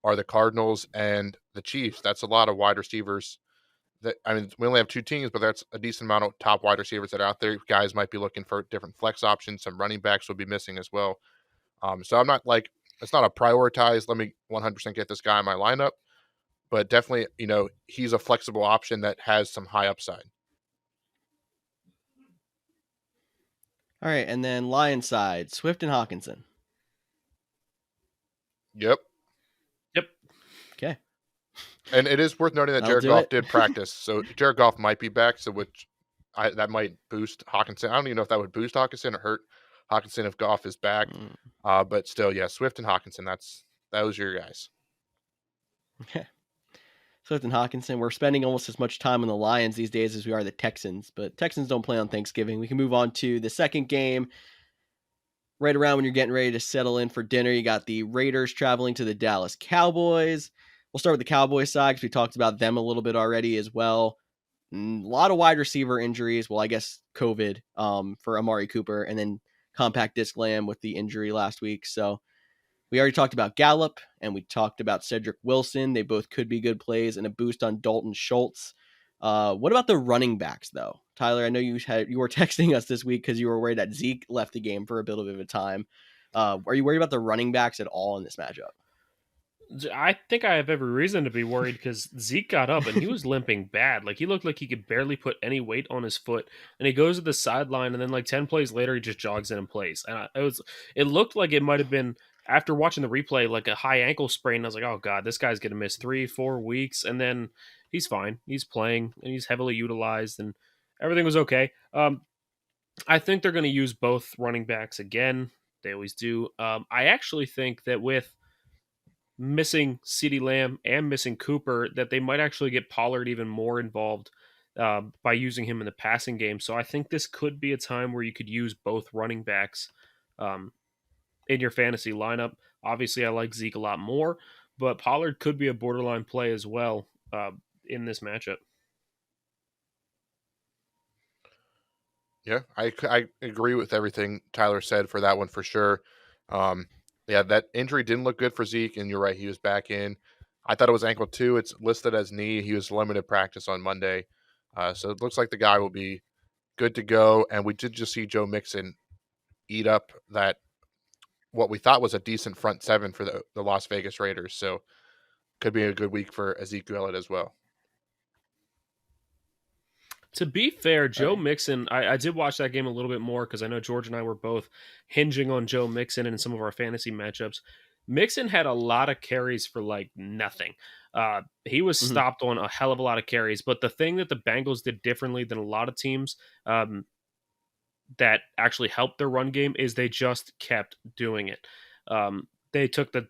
are the Cardinals and the Chiefs. That's a lot of wide receivers. We only have two teams, but that's a decent amount of top wide receivers that are out there. Guys might be looking for different flex options. Some running backs will be missing as well. So I'm not like, it's not a prioritize, let me 100% get this guy in my lineup, but definitely, he's a flexible option that has some high upside. All right, and then Lions side, Swift and Hawkinson. Yep. Okay. And it is worth noting that Jared Goff did practice, so Jared Goff might be back, so that might boost Hawkinson. I don't even know if that would boost Hawkinson or hurt Hawkinson if Goff is back. But still, yeah, Swift and Hawkinson, those are your guys. Okay. Swift and Hawkinson. We're spending almost as much time on the Lions these days as we are the Texans, but Texans don't play on Thanksgiving. We can move on to the second game. Right around when you're getting ready to settle in for dinner, you got the Raiders traveling to the Dallas Cowboys. We'll start with the Cowboys side because we talked about them a little bit already as well. A lot of wide receiver injuries. Well, I guess COVID for Amari Cooper, and then compact disc Lamb with the injury last week. So we already talked about Gallup, and we talked about Cedric Wilson. They both could be good plays and a boost on Dalton Schultz. What about the running backs, though? Tyler, I know you were texting us this week because you were worried that Zeke left the game for a bit of a time. Are you worried about the running backs at all in this matchup? I think I have every reason to be worried because Zeke got up and he was limping bad. Like, he looked like he could barely put any weight on his foot, and he goes to the sideline, and then like 10 plays later, he just jogs in and plays. And it looked like it might have been, after watching the replay, like a high ankle sprain. I was like, oh God, this guy's going to miss 3-4 weeks. And then he's fine. He's playing and he's heavily utilized and everything was okay. I think they're going to use both running backs again. They always do. I actually think that with missing CeeDee Lamb and missing Cooper, that they might actually get Pollard even more involved by using him in the passing game. So I think this could be a time where you could use both running backs in your fantasy lineup. Obviously, I like Zeke a lot more, but Pollard could be a borderline play as well in this matchup. Yeah, I agree with everything Tyler said for that one for sure. Yeah, that injury didn't look good for Zeke, and you're right, he was back in. I thought it was ankle too. It's listed as knee. He was limited practice on Monday. So it looks like the guy will be good to go. And we did just see Joe Mixon eat up that what we thought was a decent front seven for the Las Vegas Raiders. So could be a good week for Ezekiel as well. To be fair, Joe Mixon, I did watch that game a little bit more because I know George and I were both hinging on Joe Mixon in some of our fantasy matchups. Mixon had a lot of carries for like nothing. He was stopped on a hell of a lot of carries, but the thing that the Bengals did differently than a lot of teams that actually helped their run game is they just kept doing it. They took the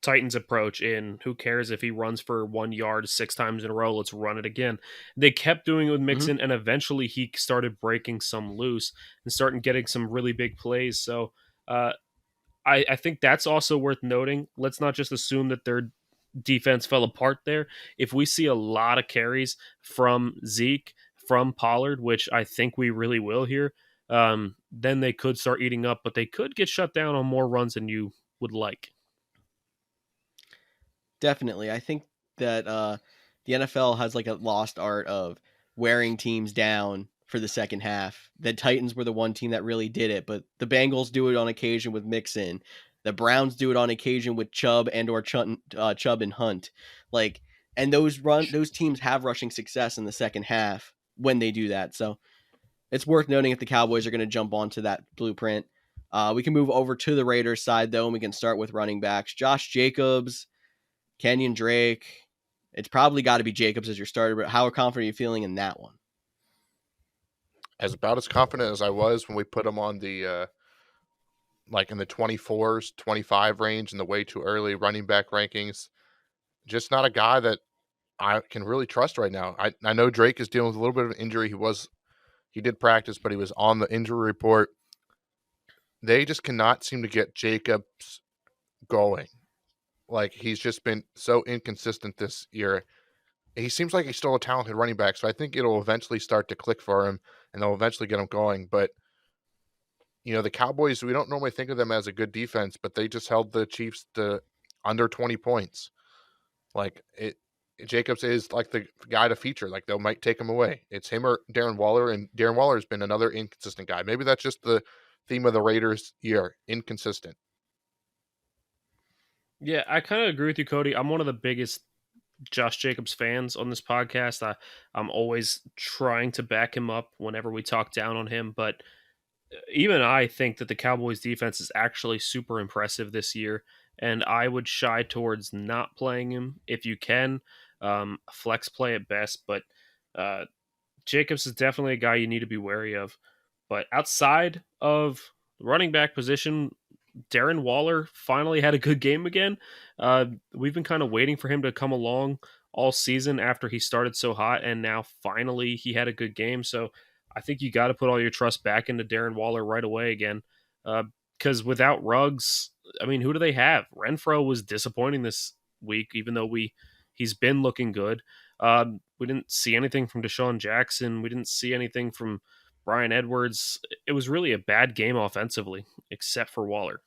Titans approach in who cares if he runs for 1 yard 6 times in a row, let's run it again. They kept doing it with Mixon, and eventually he started breaking some loose and starting getting some really big plays. So I think that's also worth noting. Let's not just assume that their defense fell apart there. If we see a lot of carries from Zeke, from Pollard, which I think we really will here, then they could start eating up, but they could get shut down on more runs than you would like. Definitely. I think that the NFL has like a lost art of wearing teams down for the second half. The Titans were the one team that really did it, but the Bengals do it on occasion with Mixon. The Browns do it on occasion with Chubb and/or Chubb and Hunt. And those teams have rushing success in the second half when they do that. So it's worth noting if the Cowboys are going to jump onto that blueprint. We can move over to the Raiders side though, and we can start with running backs. Josh Jacobs, Kenyon Drake. It's probably got to be Jacobs as your starter, but how confident are you feeling in that one? About as confident as I was when we put him on the like in the 24s, 25 range in the way too early running back rankings. Just not a guy that I can really trust right now. I know Drake is dealing with a little bit of an injury. He did practice, but he was on the injury report. They just cannot seem to get Jacobs going. Like, he's just been so inconsistent this year. He seems like he's still a talented running back, so I think it'll eventually start to click for him, and they'll eventually get him going. But, the Cowboys, we don't normally think of them as a good defense, but they just held the Chiefs to under 20 points. Like, Jacobs is like the guy to feature. Like, they might take him away. It's him or Darren Waller, and Darren Waller has been another inconsistent guy. Maybe that's just the theme of the Raiders' year, inconsistent. Yeah, I kind of agree with you, Cody. I'm one of the biggest Josh Jacobs fans on this podcast. I'm always trying to back him up whenever we talk down on him, but even I think that the Cowboys defense is actually super impressive this year, and I would shy towards not playing him if you can. Flex play at best, but Jacobs is definitely a guy you need to be wary of. But outside of the running back position, Darren Waller finally had a good game again. We've been kind of waiting for him to come along all season after he started so hot, and now finally he had a good game. So I think you got to put all your trust back into Darren Waller right away again. Because without Ruggs, I mean, who do they have? Renfro was disappointing this week, even though he's been looking good. We didn't see anything from Deshaun Jackson. We didn't see anything from Bryan Edwards. It was really a bad game offensively, except for Waller.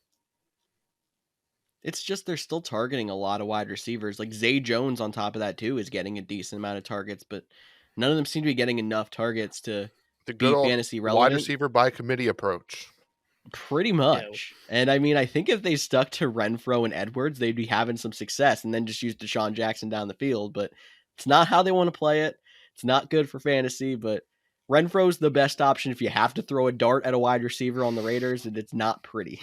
It's just they're still targeting a lot of wide receivers. Like Zay Jones on top of that too is getting a decent amount of targets, but none of them seem to be getting enough targets to The good be old fantasy relevant. wide receiver by committee approach. Pretty much. Yeah. And I mean, I think if they stuck to Renfro and Edwards, they'd be having some success and then just use Deshaun Jackson down the field. But it's not how they want to play it. It's not good for fantasy, but Renfro's the best option if you have to throw a dart at a wide receiver on the Raiders, and it's not pretty.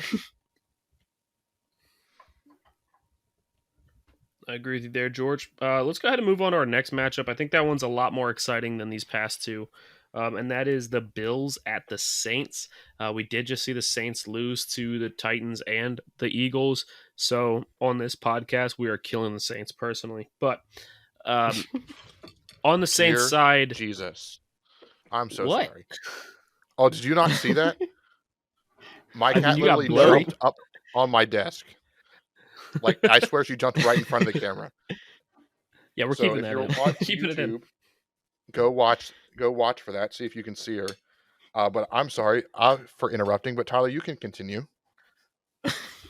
I agree with you there, George. Let's go ahead and move on to our next matchup. I think that one's a lot more exciting than these past two. And that is the Bills at the Saints. We did just see the Saints lose to the Titans and the Eagles. So on this podcast, we are killing the Saints personally. But on the Saints side... Jesus. I'm so what? sorry. Oh, did you not see that? My cat literally jumped up on my desk. Like, I swear she jumped right in front of the camera. Yeah, we're keeping that in. Keeping it in. Go watch for that. See if you can see her. But I'm sorry for interrupting. But Tyler, you can continue.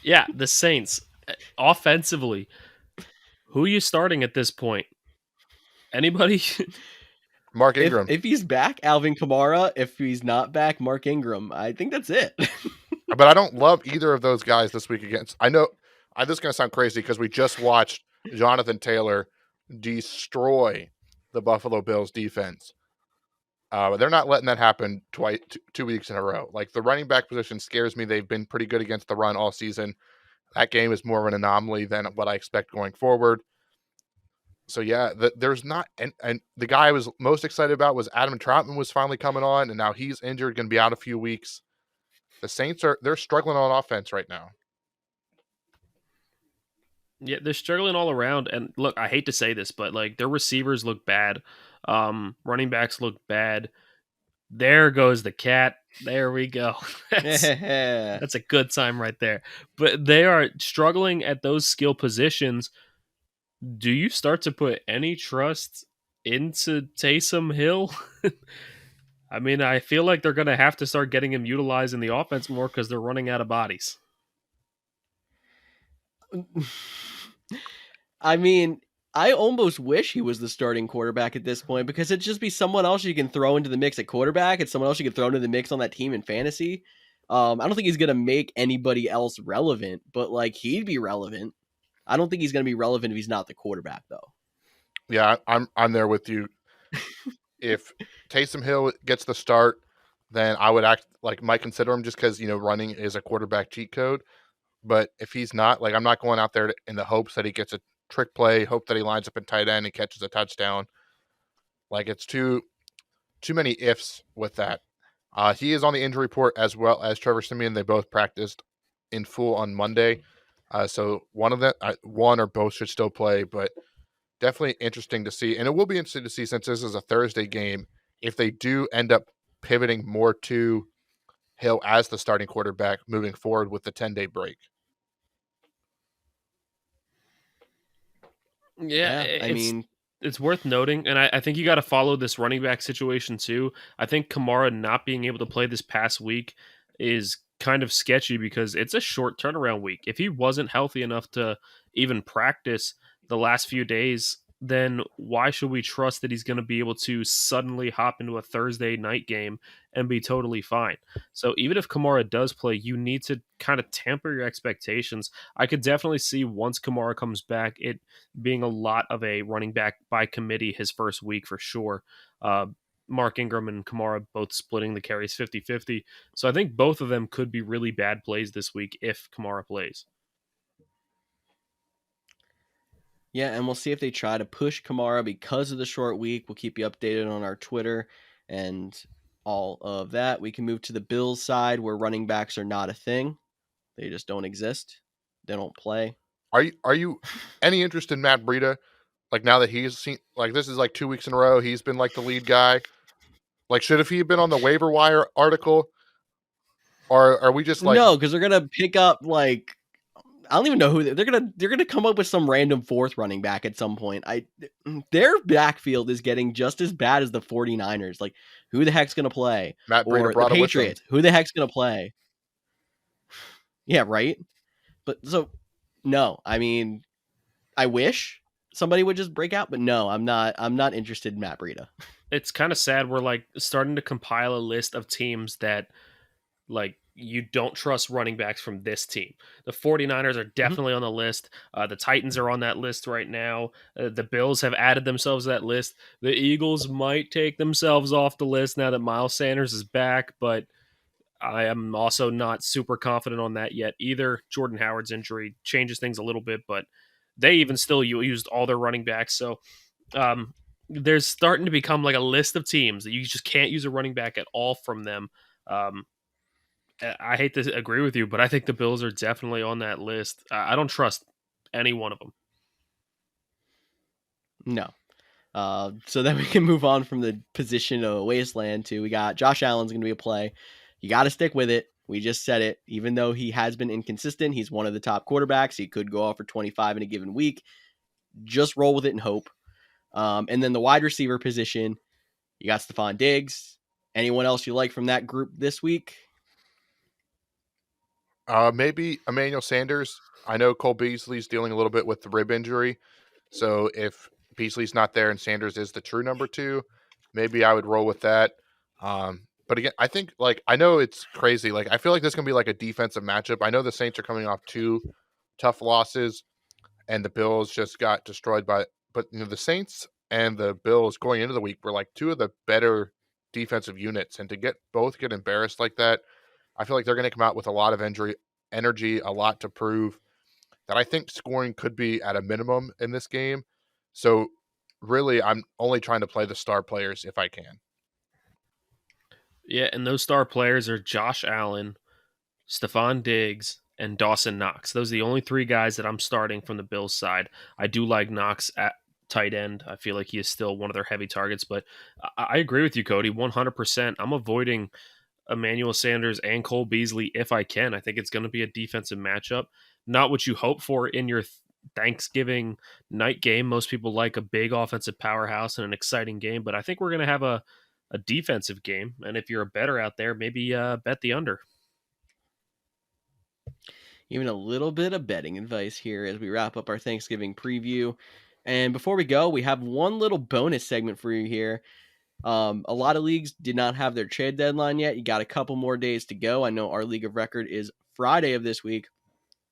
Yeah, the Saints offensively. Who are you starting at this point? Anybody? Mark Ingram. If he's back, Alvin Kamara. If he's not back, Mark Ingram. I think that's it. But I don't love either of those guys this week against. I know this is going to sound crazy because we just watched Jonathan Taylor destroy the Buffalo Bills defense. But they're not letting that happen 2 weeks in a row. Like, the running back position scares me. They've been pretty good against the run all season. That game is more of an anomaly than what I expect going forward. So, yeah, there's not – and the guy I was most excited about was Adam Troutman was finally coming on, and now he's injured, going to be out a few weeks. The Saints they're struggling on offense right now. Yeah, they're struggling all around. And look, I hate to say this, but like their receivers look bad. Running backs look bad. There goes the cat. There we go. That's a good time right there. But they are struggling at those skill positions. Do you start to put any trust into Taysom Hill? I mean, I feel like they're going to have to start getting him utilized in the offense more because they're running out of bodies. I mean, I almost wish he was the starting quarterback at this point because it'd just be someone else you can throw into the mix at quarterback. It's someone else you can throw into the mix on that team in fantasy. I don't think he's going to make anybody else relevant, but like he'd be relevant. I don't think he's going to be relevant if he's not the quarterback, though. Yeah, I'm there with you. If Taysom Hill gets the start, then I would might consider him just because, running is a quarterback cheat code. But if he's not, I'm not going out there in the hopes that he gets a trick play, hope that he lines up in tight end and catches a touchdown. It's too many ifs with that. He is on the injury report as well as Trevor Siemian. They both practiced in full on Monday. So one or both should still play, but definitely interesting to see. And it will be interesting to see, since this is a Thursday game, if they do end up pivoting more to Hill as the starting quarterback moving forward with the 10-day break. Yeah, it's worth noting, and I think you got to follow this running back situation too. I think Kamara not being able to play this past week is kind of sketchy because it's a short turnaround week. If he wasn't healthy enough to even practice the last few days, then why should we trust that he's going to be able to suddenly hop into a Thursday night game and be totally fine? So even if Kamara does play, you need to kind of temper your expectations. I could definitely see once Kamara comes back, it being a lot of a running back by committee his first week for sure. Mark Ingram and Kamara both splitting the carries 50-50. So I think both of them could be really bad plays this week if Kamara plays. Yeah, and we'll see if they try to push Kamara because of the short week. We'll keep you updated on our Twitter and all of that. We can move to the Bills side where running backs are not a thing. They just don't exist. They don't play. Are you any interest in Matt Breida? Like, now that he's seen, like, this is like 2 weeks in a row, he's been like the lead guy. Like, should have he been on the waiver wire article? Or are we just like, no, because they're gonna pick up like, I don't even know who they're gonna come up with some random fourth running back at some point. Their backfield is getting just as bad as the 49ers. Like, who the heck's gonna play? Matt Breida Or brought the it with him. Patriots. Who the heck's gonna play? Yeah, right. But so no, I mean, I wish somebody would just break out, but no, I'm not interested in Matt Breida. It's kind of sad. We're like starting to compile a list of teams that like you don't trust running backs from this team. The 49ers are definitely on the list. The Titans are on that list right now. The Bills have added themselves to that list. The Eagles might take themselves off the list now that Miles Sanders is back, but I am also not super confident on that yet either. Jordan Howard's injury changes things a little bit, but they even still used all their running backs. So there's starting to become like a list of teams that you just can't use a running back at all from them. I hate to agree with you, but I think the Bills are definitely on that list. I don't trust any one of them. No. So then we can move on from the position of wasteland to, we got Josh Allen's going to be a play. You got to stick with it. We just said it. Even though he has been inconsistent, he's one of the top quarterbacks. He could go off for 25 in a given week. Just roll with it and hope. And then the wide receiver position, you got Stephon Diggs. Anyone else you like from that group this week? Maybe Emmanuel Sanders. I know Cole Beasley's dealing a little bit with the rib injury. So if Beasley's not there and Sanders is the true number 2, maybe I would roll with that. But again, I think, like, I know it's crazy. Like, I feel like this is going to be like a defensive matchup. I know the Saints are coming off 2 tough losses and the Bills just got destroyed but the Saints and the Bills going into the week were like 2 of the better defensive units. And to both get embarrassed like that, I feel like they're going to come out with a lot of energy, a lot to prove, that I think scoring could be at a minimum in this game. So really, I'm only trying to play the star players if I can. Yeah, and those star players are Josh Allen, Stephon Diggs, and Dawson Knox. Those are the only 3 guys that I'm starting from the Bills side. I do like Knox at tight end. I feel like he is still one of their heavy targets, but I agree with you, Cody, 100%. I'm avoiding Emmanuel Sanders and Cole Beasley if I can. I think it's going to be a defensive matchup. Not what you hope for in your Thanksgiving night game. Most people like a big offensive powerhouse and an exciting game, but I think we're going to have a defensive game. And if you're a bettor out there, maybe bet the under. Even a little bit of betting advice here as we wrap up our Thanksgiving preview. And before we go, we have one little bonus segment for you here. A lot of leagues did not have their trade deadline yet. You got a couple more days to go. I know our league of record is Friday of this week.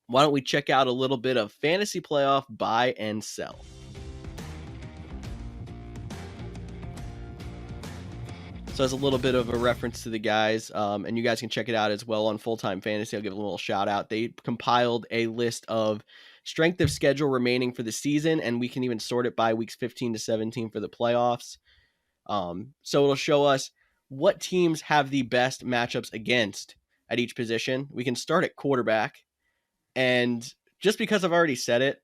Why don't we check out a little bit of fantasy playoff buy and sell? So as a little bit of a reference to the guys, and you guys can check it out as well on Full-Time Fantasy. I'll give a little shout out. They compiled a list of strength of schedule remaining for the season, and we can even sort it by weeks 15 to 17 for the playoffs. So it'll show us what teams have the best matchups against at each position. We can start at quarterback. And just because I've already said it,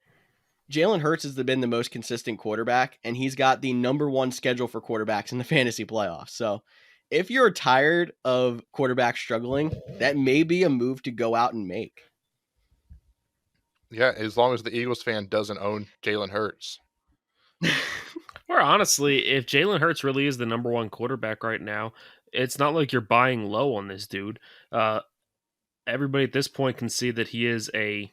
Jalen Hurts has been the most consistent quarterback, and he's got the number one schedule for quarterbacks in the fantasy playoffs. So if you're tired of quarterbacks struggling, that may be a move to go out and make. Yeah, as long as the Eagles fan doesn't own Jalen Hurts. Or honestly, if Jalen Hurts really is the number one quarterback right now, it's not like you're buying low on this dude. Everybody at this point can see that he is a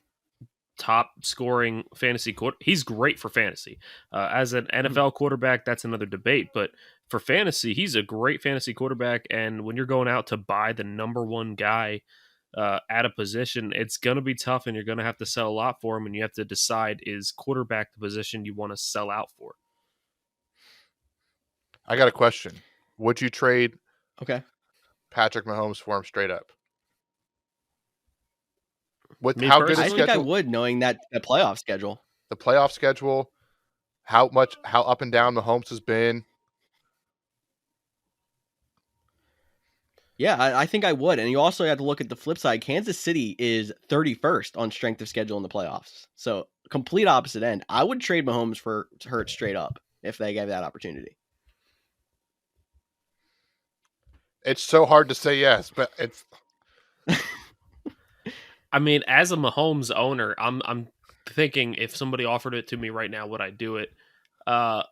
top scoring fantasy quarter. He's great for fantasy. As an NFL quarterback, that's another debate. But for fantasy, he's a great fantasy quarterback. And when you're going out to buy the number one guy at a position, it's going to be tough, and you're going to have to sell a lot for him. And you have to decide, is quarterback the position you want to sell out for? I got a question. Would you trade Patrick Mahomes for him straight up? With Me how good personally? his I think I schedule, would, knowing that the playoff schedule. the playoff schedule, how up and down Mahomes has been. Yeah, I think I would. And you also have to look at the flip side. Kansas City is 31st on strength of schedule in the playoffs. So complete opposite end. I would trade Mahomes for Hurts straight up if they gave that opportunity. It's so hard to say yes, but it's I mean, as a Mahomes owner, I'm thinking if somebody offered it to me right now, would I do it? I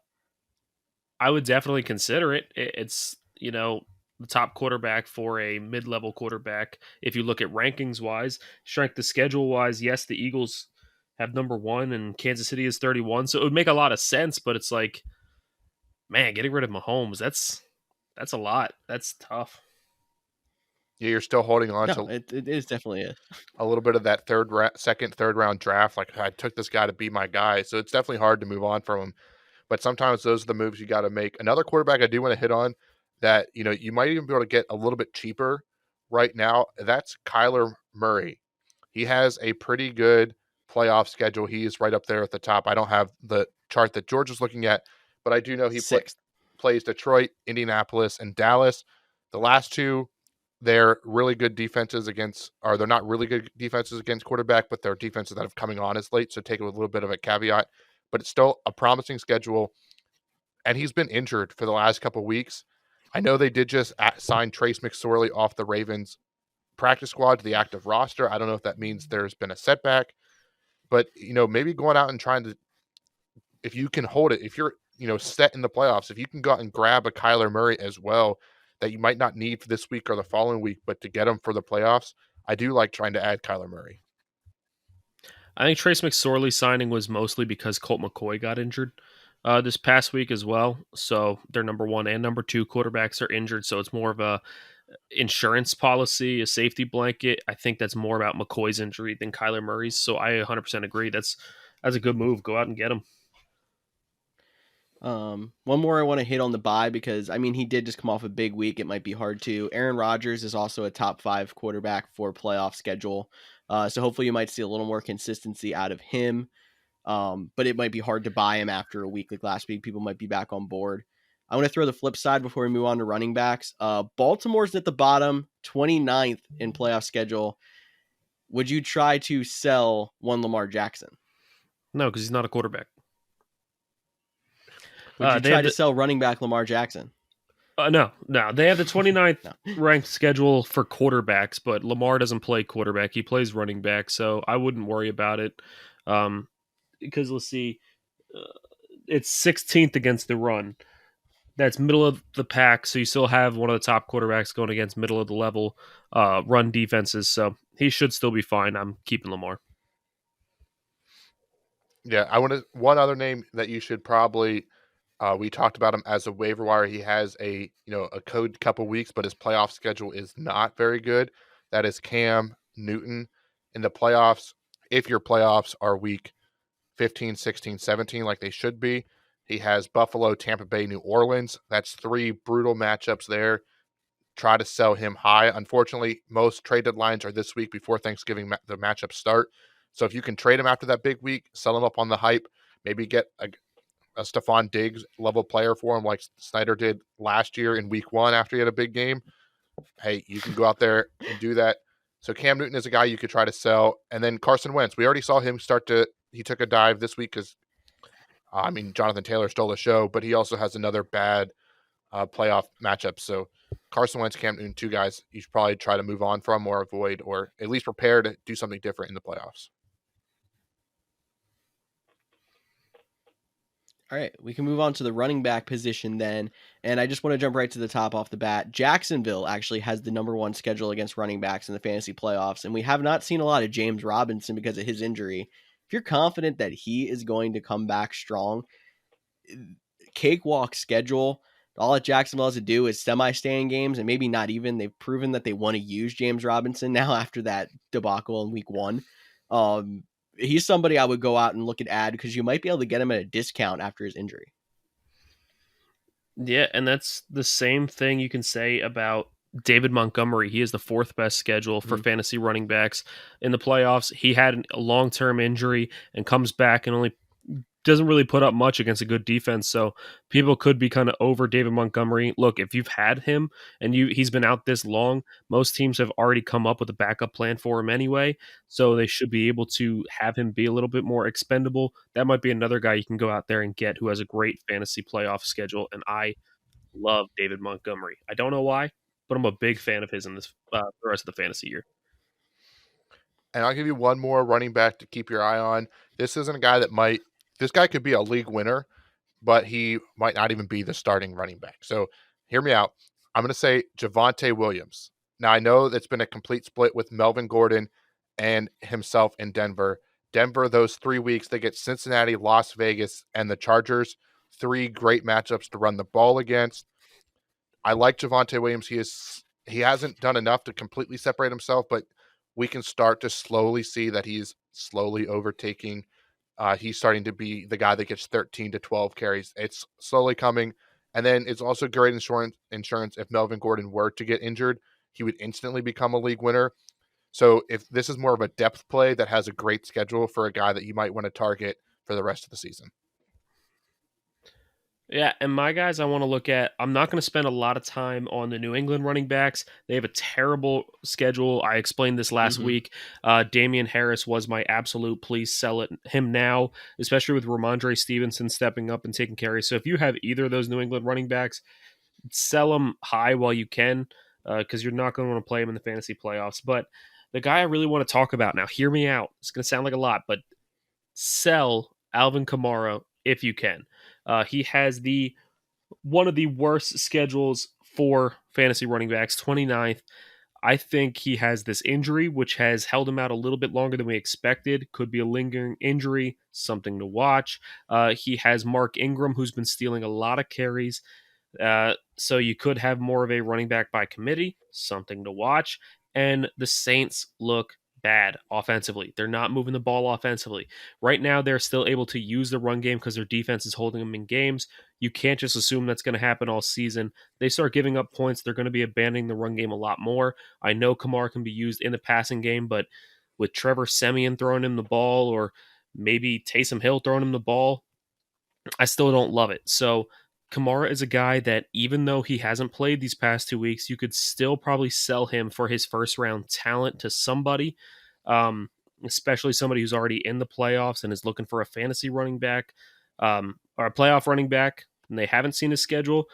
would definitely consider it. It's, the top quarterback for a mid-level quarterback. If you look at rankings wise, strength of schedule wise, yes, the Eagles have number 1 and Kansas City is 31. So it would make a lot of sense, but it's like, man, getting rid of Mahomes, that's a lot. That's tough. yeah, you're still holding on No, to it is definitely a little bit of that third round draft. Like, I took this guy to be my guy, so it's definitely hard to move on from him. But sometimes those are the moves you got to make. Another quarterback I do want to hit on that you might even be able to get a little bit cheaper right now. That's Kyler Murray. He has a pretty good playoff schedule. He is right up there at the top. I don't have the chart that George is looking at, but I do know he sixth. plays Detroit, Indianapolis, and Dallas. The last two, they're really good defenses they're not really good defenses against quarterback, but they're defenses that have coming on as late. So take it with a little bit of a caveat, but it's still a promising schedule. And he's been injured for the last couple of weeks. I know they did just sign Trace McSorley off the Ravens practice squad to the active roster. I don't know if that means there's been a setback, but maybe going out and trying to, if you can hold it, if you're set in the playoffs, if you can go out and grab a Kyler Murray as well that you might not need for this week or the following week, but to get him for the playoffs, I do like trying to add Kyler Murray. I think Trace McSorley signing was mostly because Colt McCoy got injured this past week as well. So their number 1 and number 2 quarterbacks are injured. So it's more of a insurance policy, a safety blanket. I think that's more about McCoy's injury than Kyler Murray's. So I 100% agree. That's a good move. Go out and get him. One more I want to hit on the bye because, he did just come off a big week. It might be hard to. Aaron Rodgers is also a top 5 quarterback for playoff schedule. So hopefully you might see a little more consistency out of him. But it might be hard to buy him after a week like last week. People might be back on board. I want to throw the flip side before we move on to running backs. Baltimore's at the bottom, 29th in playoff schedule. Would you try to sell one Lamar Jackson? No, because he's not a quarterback. Would you try to sell running back Lamar Jackson? No. They have the 29th ranked schedule for quarterbacks, but Lamar doesn't play quarterback. He plays running back, so I wouldn't worry about it. Because let's see, it's 16th against the run. That's middle of the pack, so you still have one of the top quarterbacks going against middle of the level run defenses, so he should still be fine. I'm keeping Lamar. Yeah, one other name that you should probably. We talked about him as a waiver wire. He has a code couple weeks, but his playoff schedule is not very good. That is Cam Newton in the playoffs. If your playoffs are week 15, 16, 17, like they should be, he has Buffalo, Tampa Bay, New Orleans. That's 3 brutal matchups there. Try to sell him high. Unfortunately, most trade deadlines are this week before Thanksgiving. The matchups start. So if you can trade him after that big week, sell him up on the hype, maybe get a Stephon Diggs level player for him like Snyder did last year in week 1 after he had a big game. Hey, you can go out there and do that. So Cam Newton is a guy you could try to sell. And then Carson Wentz, we already saw him he took a dive this week because, Jonathan Taylor stole the show, but he also has another bad playoff matchup. So Carson Wentz, Cam Newton, two guys you should probably try to move on from or avoid, or at least prepare to do something different in the playoffs. All right, we can move on to the running back position then. And I just want to jump right to the top off the bat. Jacksonville actually has the number 1 schedule against running backs in the fantasy playoffs. And we have not seen a lot of James Robinson because of his injury. If you're confident that he is going to come back strong, cakewalk schedule. All that Jacksonville has to do is semi-stay in games, and maybe not even. They've proven that they want to use James Robinson now after that debacle in week 1. He's somebody I would go out and look at add because you might be able to get him at a discount after his injury. Yeah, and that's the same thing you can say about David Montgomery. He is the 4th best schedule for fantasy running backs in the playoffs. He had a long-term injury and comes back and only doesn't really put up much against a good defense. So people could be kind of over David Montgomery. Look, if you've had him and he's been out this long, most teams have already come up with a backup plan for him anyway. So they should be able to have him be a little bit more expendable. That might be another guy you can go out there and get who has a great fantasy playoff schedule. And I love David Montgomery. I don't know why, but I'm a big fan of his in this the rest of the fantasy year. And I'll give you one more running back to keep your eye on. This isn't a guy this guy could be a league winner, but he might not even be the starting running back. So hear me out. I'm going to say Javonte Williams. Now, I know that's been a complete split with Melvin Gordon and himself in Denver. Denver, those 3 weeks, they get Cincinnati, Las Vegas, and the Chargers. 3 great matchups to run the ball against. I like Javonte Williams. He hasn't done enough to completely separate himself, but we can start to slowly see that he's slowly overtaking. He's starting to be the guy that gets 13 to 12 carries. It's slowly coming. And then it's also great insurance if Melvin Gordon were to get injured, he would instantly become a league winner. So if this is more of a depth play that has a great schedule for a guy that you might want to target for the rest of the season. Yeah, and my guys I want to look at, I'm not going to spend a lot of time on the New England running backs. They have a terrible schedule. I explained this last week. Damian Harris was my absolute please sell him now, especially with Ramondre Stevenson stepping up and taking carries. So if you have either of those New England running backs, sell them high while you can because you're not going to want to play them in the fantasy playoffs. But the guy I really want to talk about now, hear me out. It's going to sound like a lot, but sell Alvin Kamara if you can. He has one of the worst schedules for fantasy running backs, 29th. I think he has this injury, which has held him out a little bit longer than we expected. Could be a lingering injury, something to watch. He has Mark Ingram, who's been stealing a lot of carries. So you could have more of a running back by committee, something to watch. And the Saints look bad offensively. They're not moving the ball offensively. Right now, they're still able to use the run game because their defense is holding them in games. You can't just assume that's going to happen all season. They start giving up points, they're going to be abandoning the run game a lot more. I know Kamara can be used in the passing game, but with Trevor Siemian throwing him the ball or maybe Taysom Hill throwing him the ball, I still don't love it. So Kamara is a guy that even though he hasn't played these past 2 weeks, you could still probably sell him for his first round talent to somebody, especially somebody who's already in the playoffs and is looking for a fantasy running back or a playoff running back, and they haven't seen his schedule.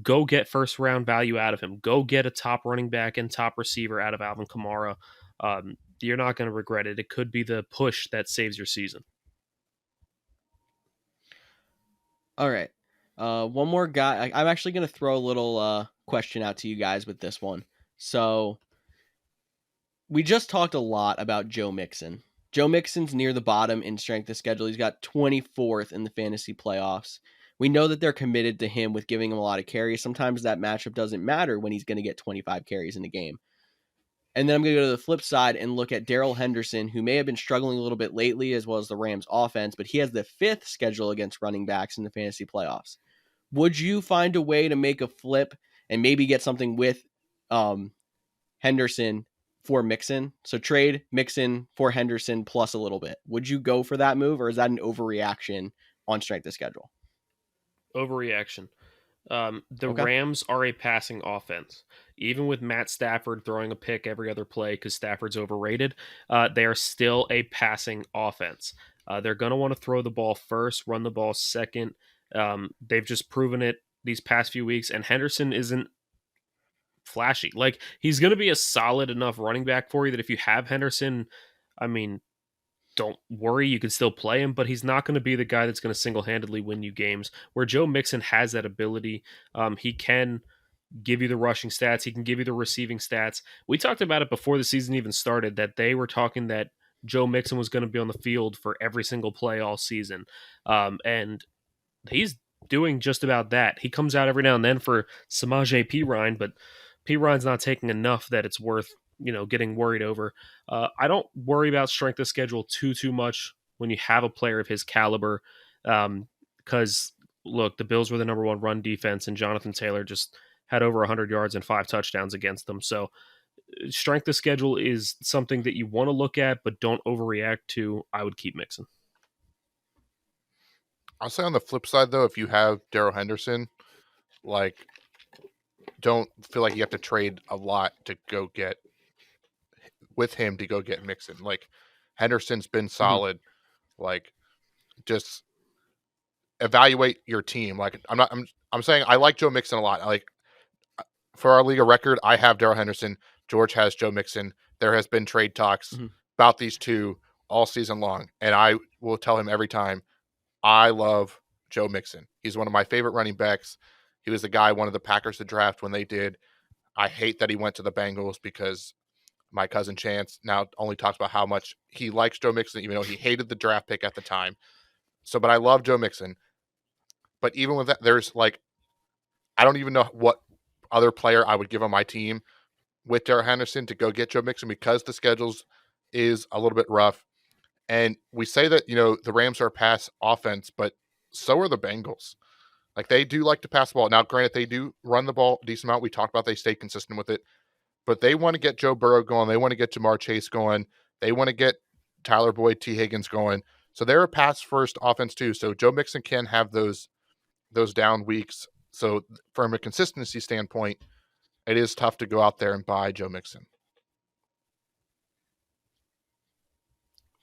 Go get first round value out of him. Go get a top running back and top receiver out of Alvin Kamara. You're not going to regret it. It could be the push that saves your season. All right. One more guy. I'm actually going to throw a little question out to you guys with this one. So we just talked a lot about Joe Mixon. Joe Mixon's near the bottom in strength of schedule. He's got 24th in the fantasy playoffs. We know that they're committed to him with giving him a lot of carries. Sometimes that matchup doesn't matter when he's going to get 25 carries in a game. And then I'm going to go to the flip side and look at Daryl Henderson, who may have been struggling a little bit lately, as well as the Rams offense, but he has the 5th schedule against running backs in the fantasy playoffs. Would you find a way to make a flip and maybe get something with Henderson for Mixon? So trade Mixon for Henderson plus a little bit. Would you go for that move, or is that an overreaction on strength of schedule? Overreaction. The Okay. Rams are a passing offense. Even with Matt Stafford throwing a pick every other play because Stafford's overrated, they are still a passing offense. They're going to want to throw the ball first, run the ball second. They've just proven it these past few weeks, and Henderson isn't flashy. Like, he's going to be a solid enough running back for you that if you have Henderson, I mean, don't worry, you can still play him, but he's not going to be the guy that's going to single-handedly win you games. Where Joe Mixon has that ability, he can give you the rushing stats, he can give you the receiving stats. We talked about it before the season even started, that they were talking that Joe Mixon was going to be on the field for every single play all season, and he's doing just about that. He comes out every now and then for Samaje Perine, but Perine's not taking enough that it's worth getting worried over. I don't worry about strength of schedule too much when you have a player of his caliber, because look, the Bills were the number one run defense, and Jonathan Taylor just had over 100 yards and 5 touchdowns against them. So strength of schedule is something that you want to look at, but don't overreact to. I would keep Mixon. I'll say on the flip side, though, if you have Daryl Henderson, like, don't feel like you have to trade a lot to go get with him to go get Mixon. Like, Henderson's been solid. Like, just evaluate your team. Like, I'm saying I like Joe Mixon a lot. Like, for our league of record, I have Daryl Henderson. George has Joe Mixon. There has been trade talks about these two all season long, and I will tell him every time, I love Joe Mixon. He's one of my favorite running backs. He was the guy I wanted the Packers to draft when they did. I hate that he went to the Bengals because my cousin Chance now only talks about how much he likes Joe Mixon, even though he hated the draft pick at the time. So, but I love Joe Mixon. But even with that, there's like, I don't even know what other player I would give on my team with Daryl Henderson to go get Joe Mixon, because the schedules is a little bit rough. And we say that, the Rams are a pass offense, but so are the Bengals. Like, they do like to pass the ball. Now, granted, they do run the ball a decent amount. We talked about they stay consistent with it. But they want to get Joe Burrow going. They want to get Jamar Chase going. They want to get Tyler Boyd, T. Higgins going. So they're a pass-first offense too. So Joe Mixon can have those down weeks. So from a consistency standpoint, it is tough to go out there and buy Joe Mixon.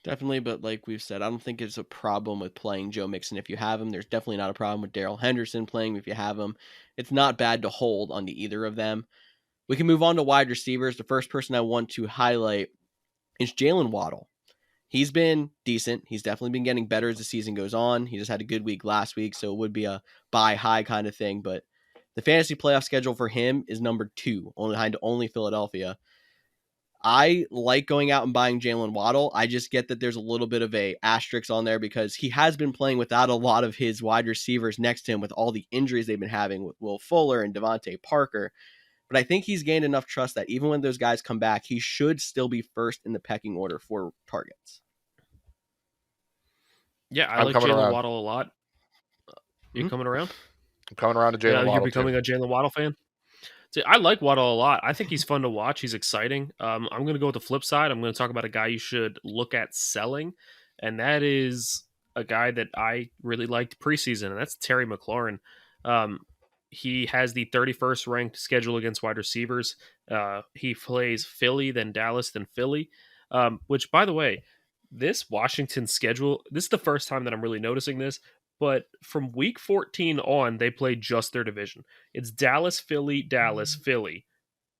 Definitely, but like we've said, I don't think it's a problem with playing Joe Mixon if you have him. There's definitely not a problem with Daryl Henderson playing if you have him. It's not bad to hold onto either of them. We can move on to wide receivers. The first person I want to highlight is Jalen Waddle. He's been decent. He's definitely been getting better as the season goes on. He just had a good week last week, so it would be a buy high kind of thing. But the fantasy playoff schedule for him is number 2, behind only Philadelphia. I like going out and buying Jalen Waddle. I just get that there's a little bit of a asterisk on there because he has been playing without a lot of his wide receivers next to him with all the injuries they've been having with Will Fuller and Devontae Parker. But I think he's gained enough trust that even when those guys come back, he should still be first in the pecking order for targets. Yeah, I like Jalen Waddle a lot. You coming around? I'm coming around to Jalen Waddle. You're becoming a Jalen Waddle fan? See, I like Waddle a lot. I think he's fun to watch. He's exciting. I'm going to go with the flip side. I'm going to talk about a guy you should look at selling, and that is a guy that I really liked preseason, and that's Terry McLaurin. He has the 31st ranked schedule against wide receivers. He plays Philly, then Dallas, then Philly, which, by the way, this Washington schedule, this is the first time that I'm really noticing this, but from week 14 on, they play just their division. It's Dallas, Philly,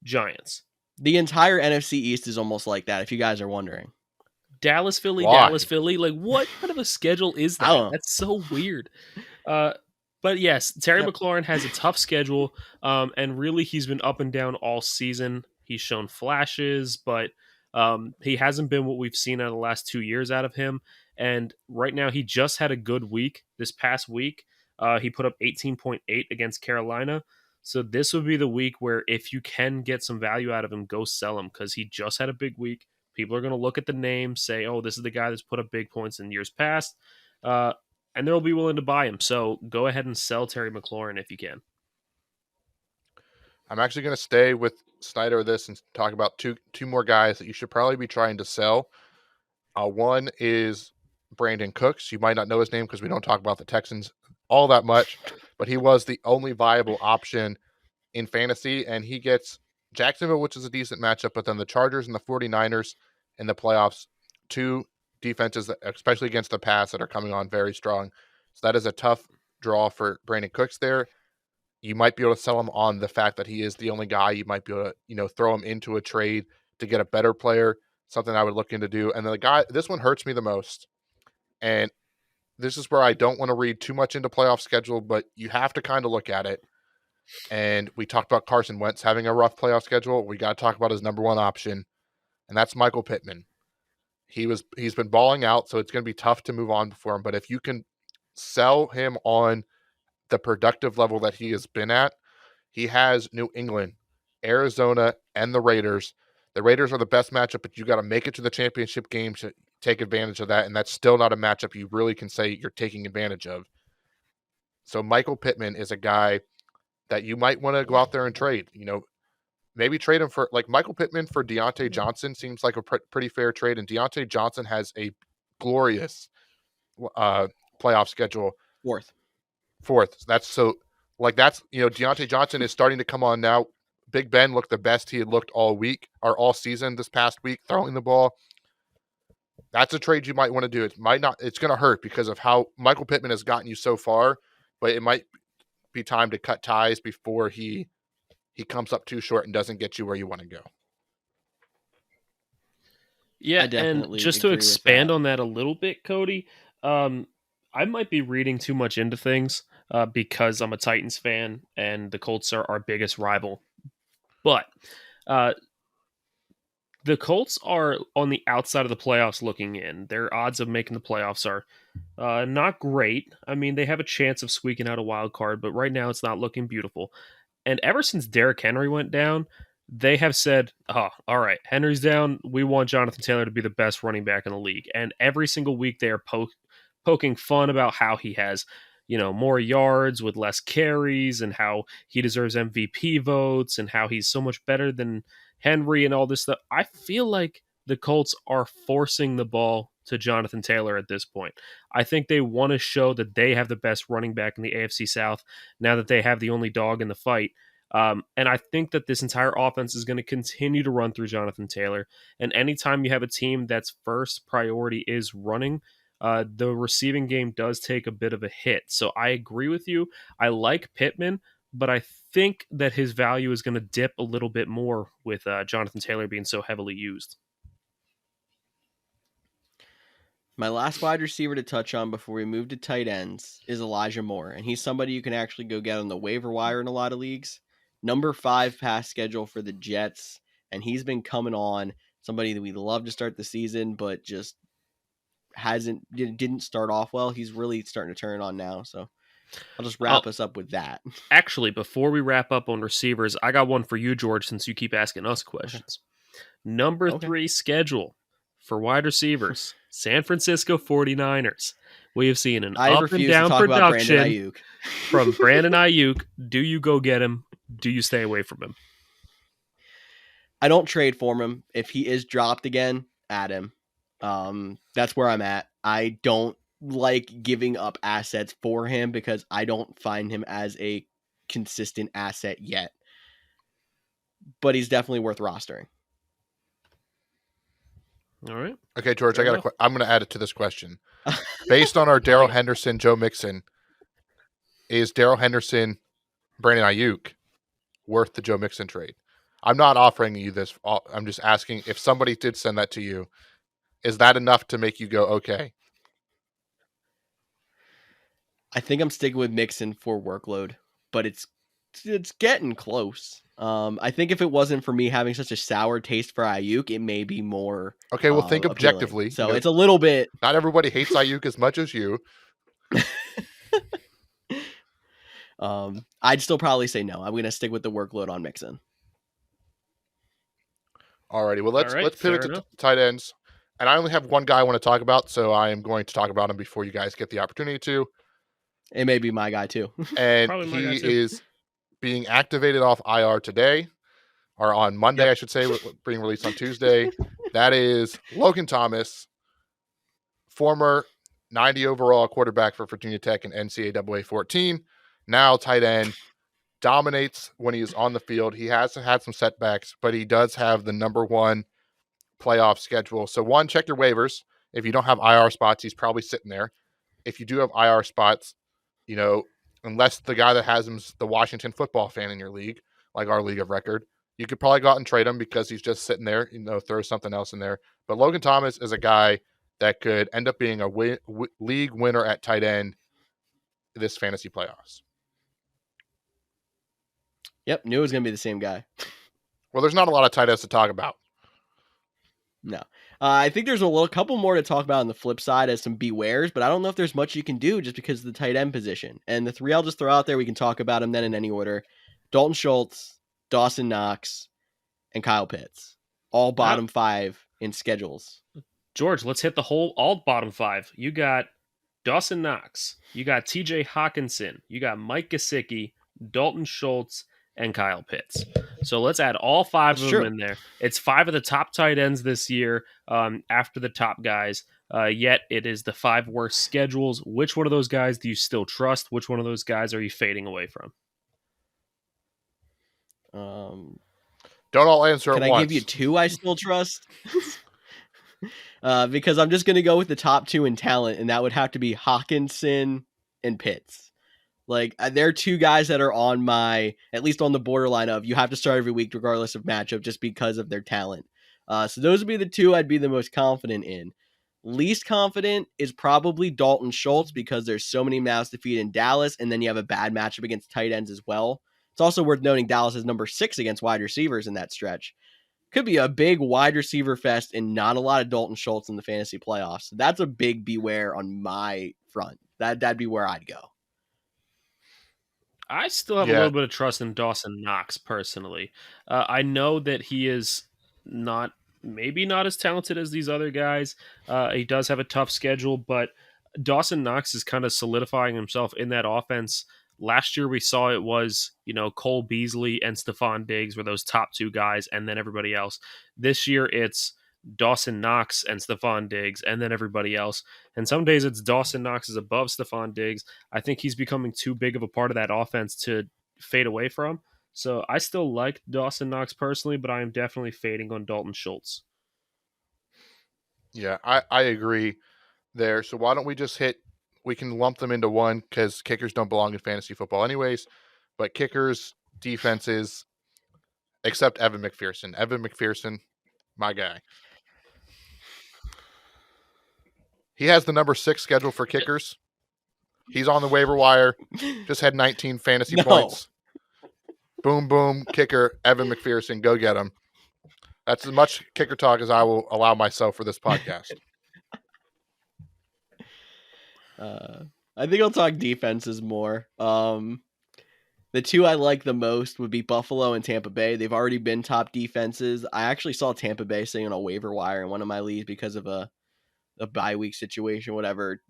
Giants. The entire NFC East is almost like that, if you guys are wondering. Dallas, Philly, Dallas, Philly. Like, what kind of a schedule is that? That's so weird. But yes, Terry McLaurin has a tough schedule, and really he's been up and down all season. He's shown flashes, but he hasn't been what we've seen out of the last 2 years out of him. And right now, he just had a good week. This past week, he put up 18.8 against Carolina. So this would be the week where if you can get some value out of him, go sell him, because he just had a big week. People are going to look at the name, say, oh, this is the guy that's put up big points in years past, and they'll be willing to buy him. So go ahead and sell Terry McLaurin if you can. I'm actually going to stay with Snyder with this and talk about two more guys that you should probably be trying to sell. One is Brandon Cooks. You might not know his name because we don't talk about the Texans all that much. but he was the only viable option in fantasy, and he gets Jacksonville, which is a decent matchup, but then the Chargers and the 49ers in the playoffs, two defenses, that, especially against the pass, that are coming on very strong. So that is a tough draw for Brandon Cooks there. You might be able to sell him on the fact that he is the only guy. You might be able to, throw him into a trade to get a better player, something I would look into do. And this one hurts me the most. And this is where I don't want to read too much into playoff schedule, but you have to kind of look at it. And we talked about Carson Wentz having a rough playoff schedule. We got to talk about his number one option, and that's Michael Pittman. He's been balling out, so it's going to be tough to move on for him. But if you can sell him on the productive level that he has been at, he has New England, Arizona, and the Raiders. The Raiders are the best matchup, but you got to make it to the championship game to take advantage of that, and that's still not a matchup you really can say you're taking advantage of. So Michael Pittman is a guy that you might want to go out there and trade. Maybe trade him for, like, Michael Pittman for Deontay Johnson seems like a pretty fair trade, and Deontay Johnson has a glorious playoff schedule. Fourth. Deontay Johnson is starting to come on now. Big Ben looked the best he had looked all week or all season this past week, throwing the ball. That's a trade you might want to do. It's going to hurt because of how Michael Pittman has gotten you so far, but it might be time to cut ties before he comes up too short and doesn't get you where you want to go. Yeah, and just to expand on that a little bit, Cody, I might be reading too much into things because I'm a Titans fan and the Colts are our biggest rival. But the Colts are on the outside of the playoffs looking in. Their odds of making the playoffs are not great. I mean, they have a chance of squeaking out a wild card, but right now it's not looking beautiful. And ever since Derrick Henry went down, they have said, all right, Henry's down. We want Jonathan Taylor to be the best running back in the league. And every single week they are poking fun about how he has, more yards with less carries and how he deserves MVP votes and how he's so much better than Henry and all this stuff. I feel like the Colts are forcing the ball to Jonathan Taylor at this point. I think they want to show that they have the best running back in the AFC South now that they have the only dog in the fight. And I think that this entire offense is going to continue to run through Jonathan Taylor. And anytime you have a team that's first priority is running, the receiving game does take a bit of a hit. So I agree with you. I like Pittman, but I think that his value is going to dip a little bit more with Jonathan Taylor being so heavily used. My last wide receiver to touch on before we move to tight ends is Elijah Moore, and he's somebody you can actually go get on the waiver wire in a lot of leagues. Number 5 pass schedule for the Jets, and he's been coming on. Somebody that we love to start the season, but just didn't start off well. He's really starting to turn on now, so I'll just wrap us up with that. Actually, before we wrap up on receivers, I got one for you, George, since you keep asking us questions. Number 3 schedule for wide receivers, San Francisco 49ers. We have seen an up and down production from Brandon Ayuk. Do you go get him? Do you stay away from him? I don't trade for him. If he is dropped again, add him. That's where I'm at. I don't like giving up assets for him because I don't find him as a consistent asset yet. But he's definitely worth rostering. All right. Okay, George, I'm going to add it to this question. Based on our Daryl Henderson, Joe Mixon, is Daryl Henderson, Brandon Ayuk worth the Joe Mixon trade? I'm not offering you this. I'm just asking if somebody did send that to you, is that enough to make you go, okay? I think I'm sticking with Mixon for workload, but it's getting close. I think if it wasn't for me having such a sour taste for Ayuk, it may be more. Okay, well, think objectively. So it's a little bit. Not everybody hates Ayuk as much as you. I'd still probably say no. I'm going to stick with the workload on Mixon. Alrighty, well, let's pivot to tight ends. And I only have one guy I want to talk about, so I am going to talk about him before you guys get the opportunity to. It may be my guy too. And he is being activated off IR today, or on Monday, I should say, being released on Tuesday. That is Logan Thomas, former 90 overall quarterback for Virginia Tech and NCAA 14. Now tight end dominates when he's on the field. He has had some setbacks, but he does have the number one playoff schedule. So one, check your waivers. If you don't have IR spots, he's probably sitting there. If you do have IR spots, unless the guy that has him's the Washington football fan in your league, like our league of record, you could probably go out and trade him because he's just sitting there, throw something else in there. But Logan Thomas is a guy that could end up being a league winner at tight end this fantasy playoffs. Yep, knew it was going to be the same guy. Well, there's not a lot of tight ends to talk about. No. I think there's a couple more to talk about on the flip side as some bewares, but I don't know if there's much you can do just because of the tight end position. And the three I'll just throw out there, we can talk about them then in any order. Dalton Schultz, Dawson Knox, and Kyle Pitts. All bottom five in schedules. George, let's hit all bottom five. You got Dawson Knox. You got TJ Hawkinson. You got Mike Gesicki, Dalton Schultz, and Kyle Pitts. So let's add all five of them in there. It's five of the top tight ends this year after the top guys. Yet it is the five worst schedules. Which one of those guys do you still trust? Which one of those guys are you fading away from? Don't all answer at once. Can I give you two I still trust? Because I'm just going to go with the top two in talent, and that would have to be Hawkinson and Pitts. Like, they're two guys that are on my, at least on the borderline of, you have to start every week regardless of matchup just because of their talent. So those would be the two I'd be the most confident in. Least confident is probably Dalton Schultz because there's so many mouths to feed in Dallas, and then you have a bad matchup against tight ends as well. It's also worth noting Dallas is number 6 against wide receivers in that stretch. Could be a big wide receiver fest and not a lot of Dalton Schultz in the fantasy playoffs. That's a big beware on my front. That'd be where I'd go. I still have a little bit of trust in Dawson Knox personally. I know that he is maybe not as talented as these other guys. He does have a tough schedule, but Dawson Knox is kind of solidifying himself in that offense. Last year we saw it was, Cole Beasley and Stephon Diggs were those top two guys and then everybody else. This year it's Dawson Knox and Stephon Diggs and then everybody else. And some days it's Dawson Knox is above Stephon Diggs. I think he's becoming too big of a part of that offense to fade away from. So I still like Dawson Knox personally, but I am definitely fading on Dalton Schultz. Yeah, I agree there. So why don't we just we can lump them into one because kickers don't belong in fantasy football anyways, but kickers, defenses, except Evan Mcpherson. Evan Mcpherson, my guy. He has the number 6 schedule for kickers. He's on the waiver wire. Just had 19 fantasy points. Boom, boom, kicker, Evan Mcpherson. Go get him. That's as much kicker talk as I will allow myself for this podcast. I think I'll talk defenses more. The two I like the most would be Buffalo and Tampa Bay. They've already been top defenses. I actually saw Tampa Bay sitting on a waiver wire in one of my leagues because of a bye week situation, whatever.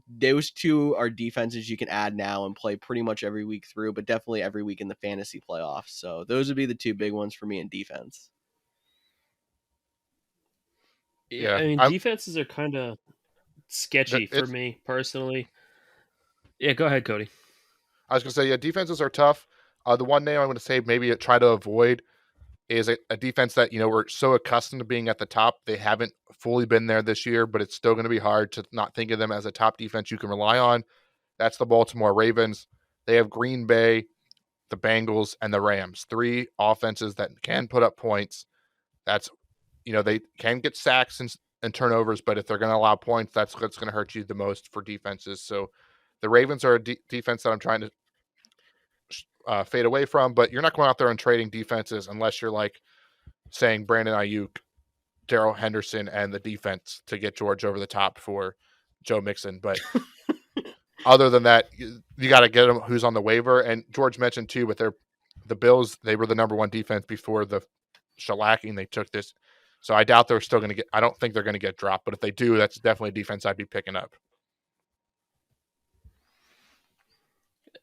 Those two are defenses you can add now and play pretty much every week through, but definitely every week in the fantasy playoffs. So those would be the two big ones for me in defense. Yeah, I mean, defenses are kind of sketchy for me personally. Yeah, go ahead, Cody. I was going to say, defenses are tough. The one name I'm going to say maybe try to avoid is a defense that, we're so accustomed to being at the top. They haven't fully been there this year, but it's still going to be hard to not think of them as a top defense you can rely on. That's the Baltimore Ravens. They have Green Bay, the Bengals, and the Rams. 3 offenses that can put up points. That's, they can get sacks and turnovers, but if they're going to allow points, that's what's going to hurt you the most for defenses. So the Ravens are a defense that I'm trying to fade away from, but you're not going out there and trading defenses unless you're like saying Brandon Ayuk, Daryl Henderson, and the defense to get George over the top for Joe Mixon. But other than that, you got to get him who's on the waiver. And George mentioned too, with the Bills, they were the number 1 defense before the shellacking they took this. So I doubt they're still going to get. I don't think they're going to get dropped, but if they do, that's definitely a defense I'd be picking up.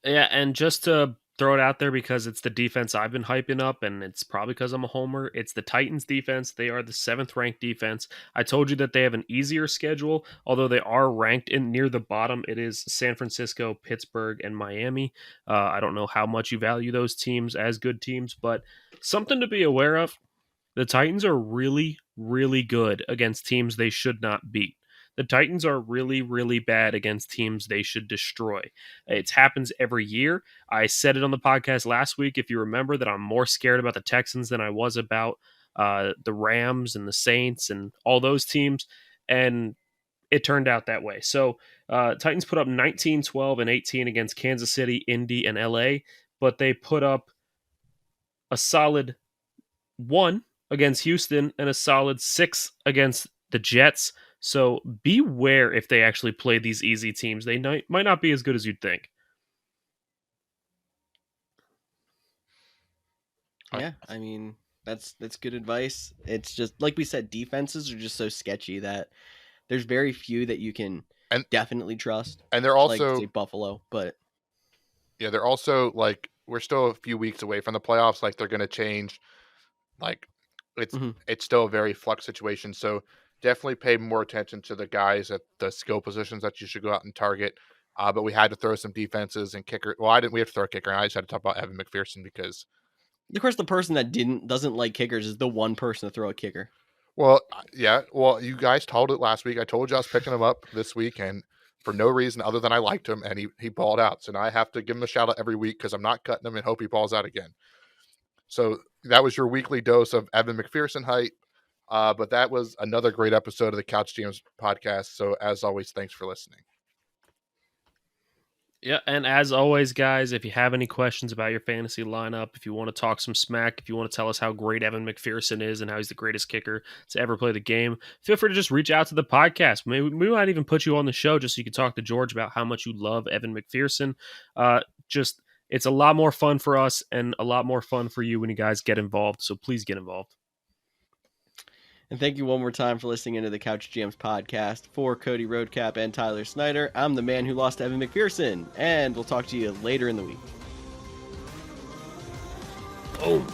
Yeah, and just to throw it out there because it's the defense I've been hyping up, and it's probably because I'm a homer. It's the Titans defense. They are the 7th ranked defense. I told you that they have an easier schedule, although they are ranked in near the bottom. It is San Francisco, Pittsburgh, and Miami. I don't know how much you value those teams as good teams, but something to be aware of. The Titans are really, really good against teams they should not beat. The Titans are really, really bad against teams they should destroy. It happens every year. I said it on the podcast last week, if you remember, that I'm more scared about the Texans than I was about the Rams and the Saints and all those teams, and it turned out that way. So Titans put up 19, 12, and 18 against Kansas City, Indy, and LA, but they put up a solid 1 against Houston and a solid 6 against the Jets. So beware if they actually play these easy teams. They might not be as good as you'd think. Yeah, I mean, that's good advice. It's just, like we said, defenses are just so sketchy that there's very few that you can definitely trust. And they're also... like, say, Buffalo, but... Yeah, they're also, like, we're still a few weeks away from the playoffs. Like, they're going to change. Like, it's still a very flux situation. So definitely pay more attention to the guys at the skill positions that you should go out and target. But we had to throw some defenses and kicker. Well, we have to throw a kicker. I just had to talk about Evan Mcpherson because, of course, the person that doesn't like kickers is the one person to throw a kicker. Well, yeah. Well, you guys told it last week. I told you I was picking him up this week, and for no reason other than I liked him, and he balled out. So now I have to give him a shout out every week because I'm not cutting him and hope he balls out again. So that was your weekly dose of Evan Mcpherson hype. But that was another great episode of the Couch GMs podcast. So as always, thanks for listening. Yeah, and as always, guys, if you have any questions about your fantasy lineup, if you want to talk some smack, if you want to tell us how great Evan Mcpherson is and how he's the greatest kicker to ever play the game, feel free to just reach out to the podcast. Maybe we might even put you on the show just so you can talk to George about how much you love Evan Mcpherson. It's a lot more fun for us and a lot more fun for you when you guys get involved. So please get involved. And thank you one more time for listening into the Couch GMs podcast. For Cody Roadcap and Tyler Snyder, I'm the man who lost Evan Mcpherson, and we'll talk to you later in the week. Oh.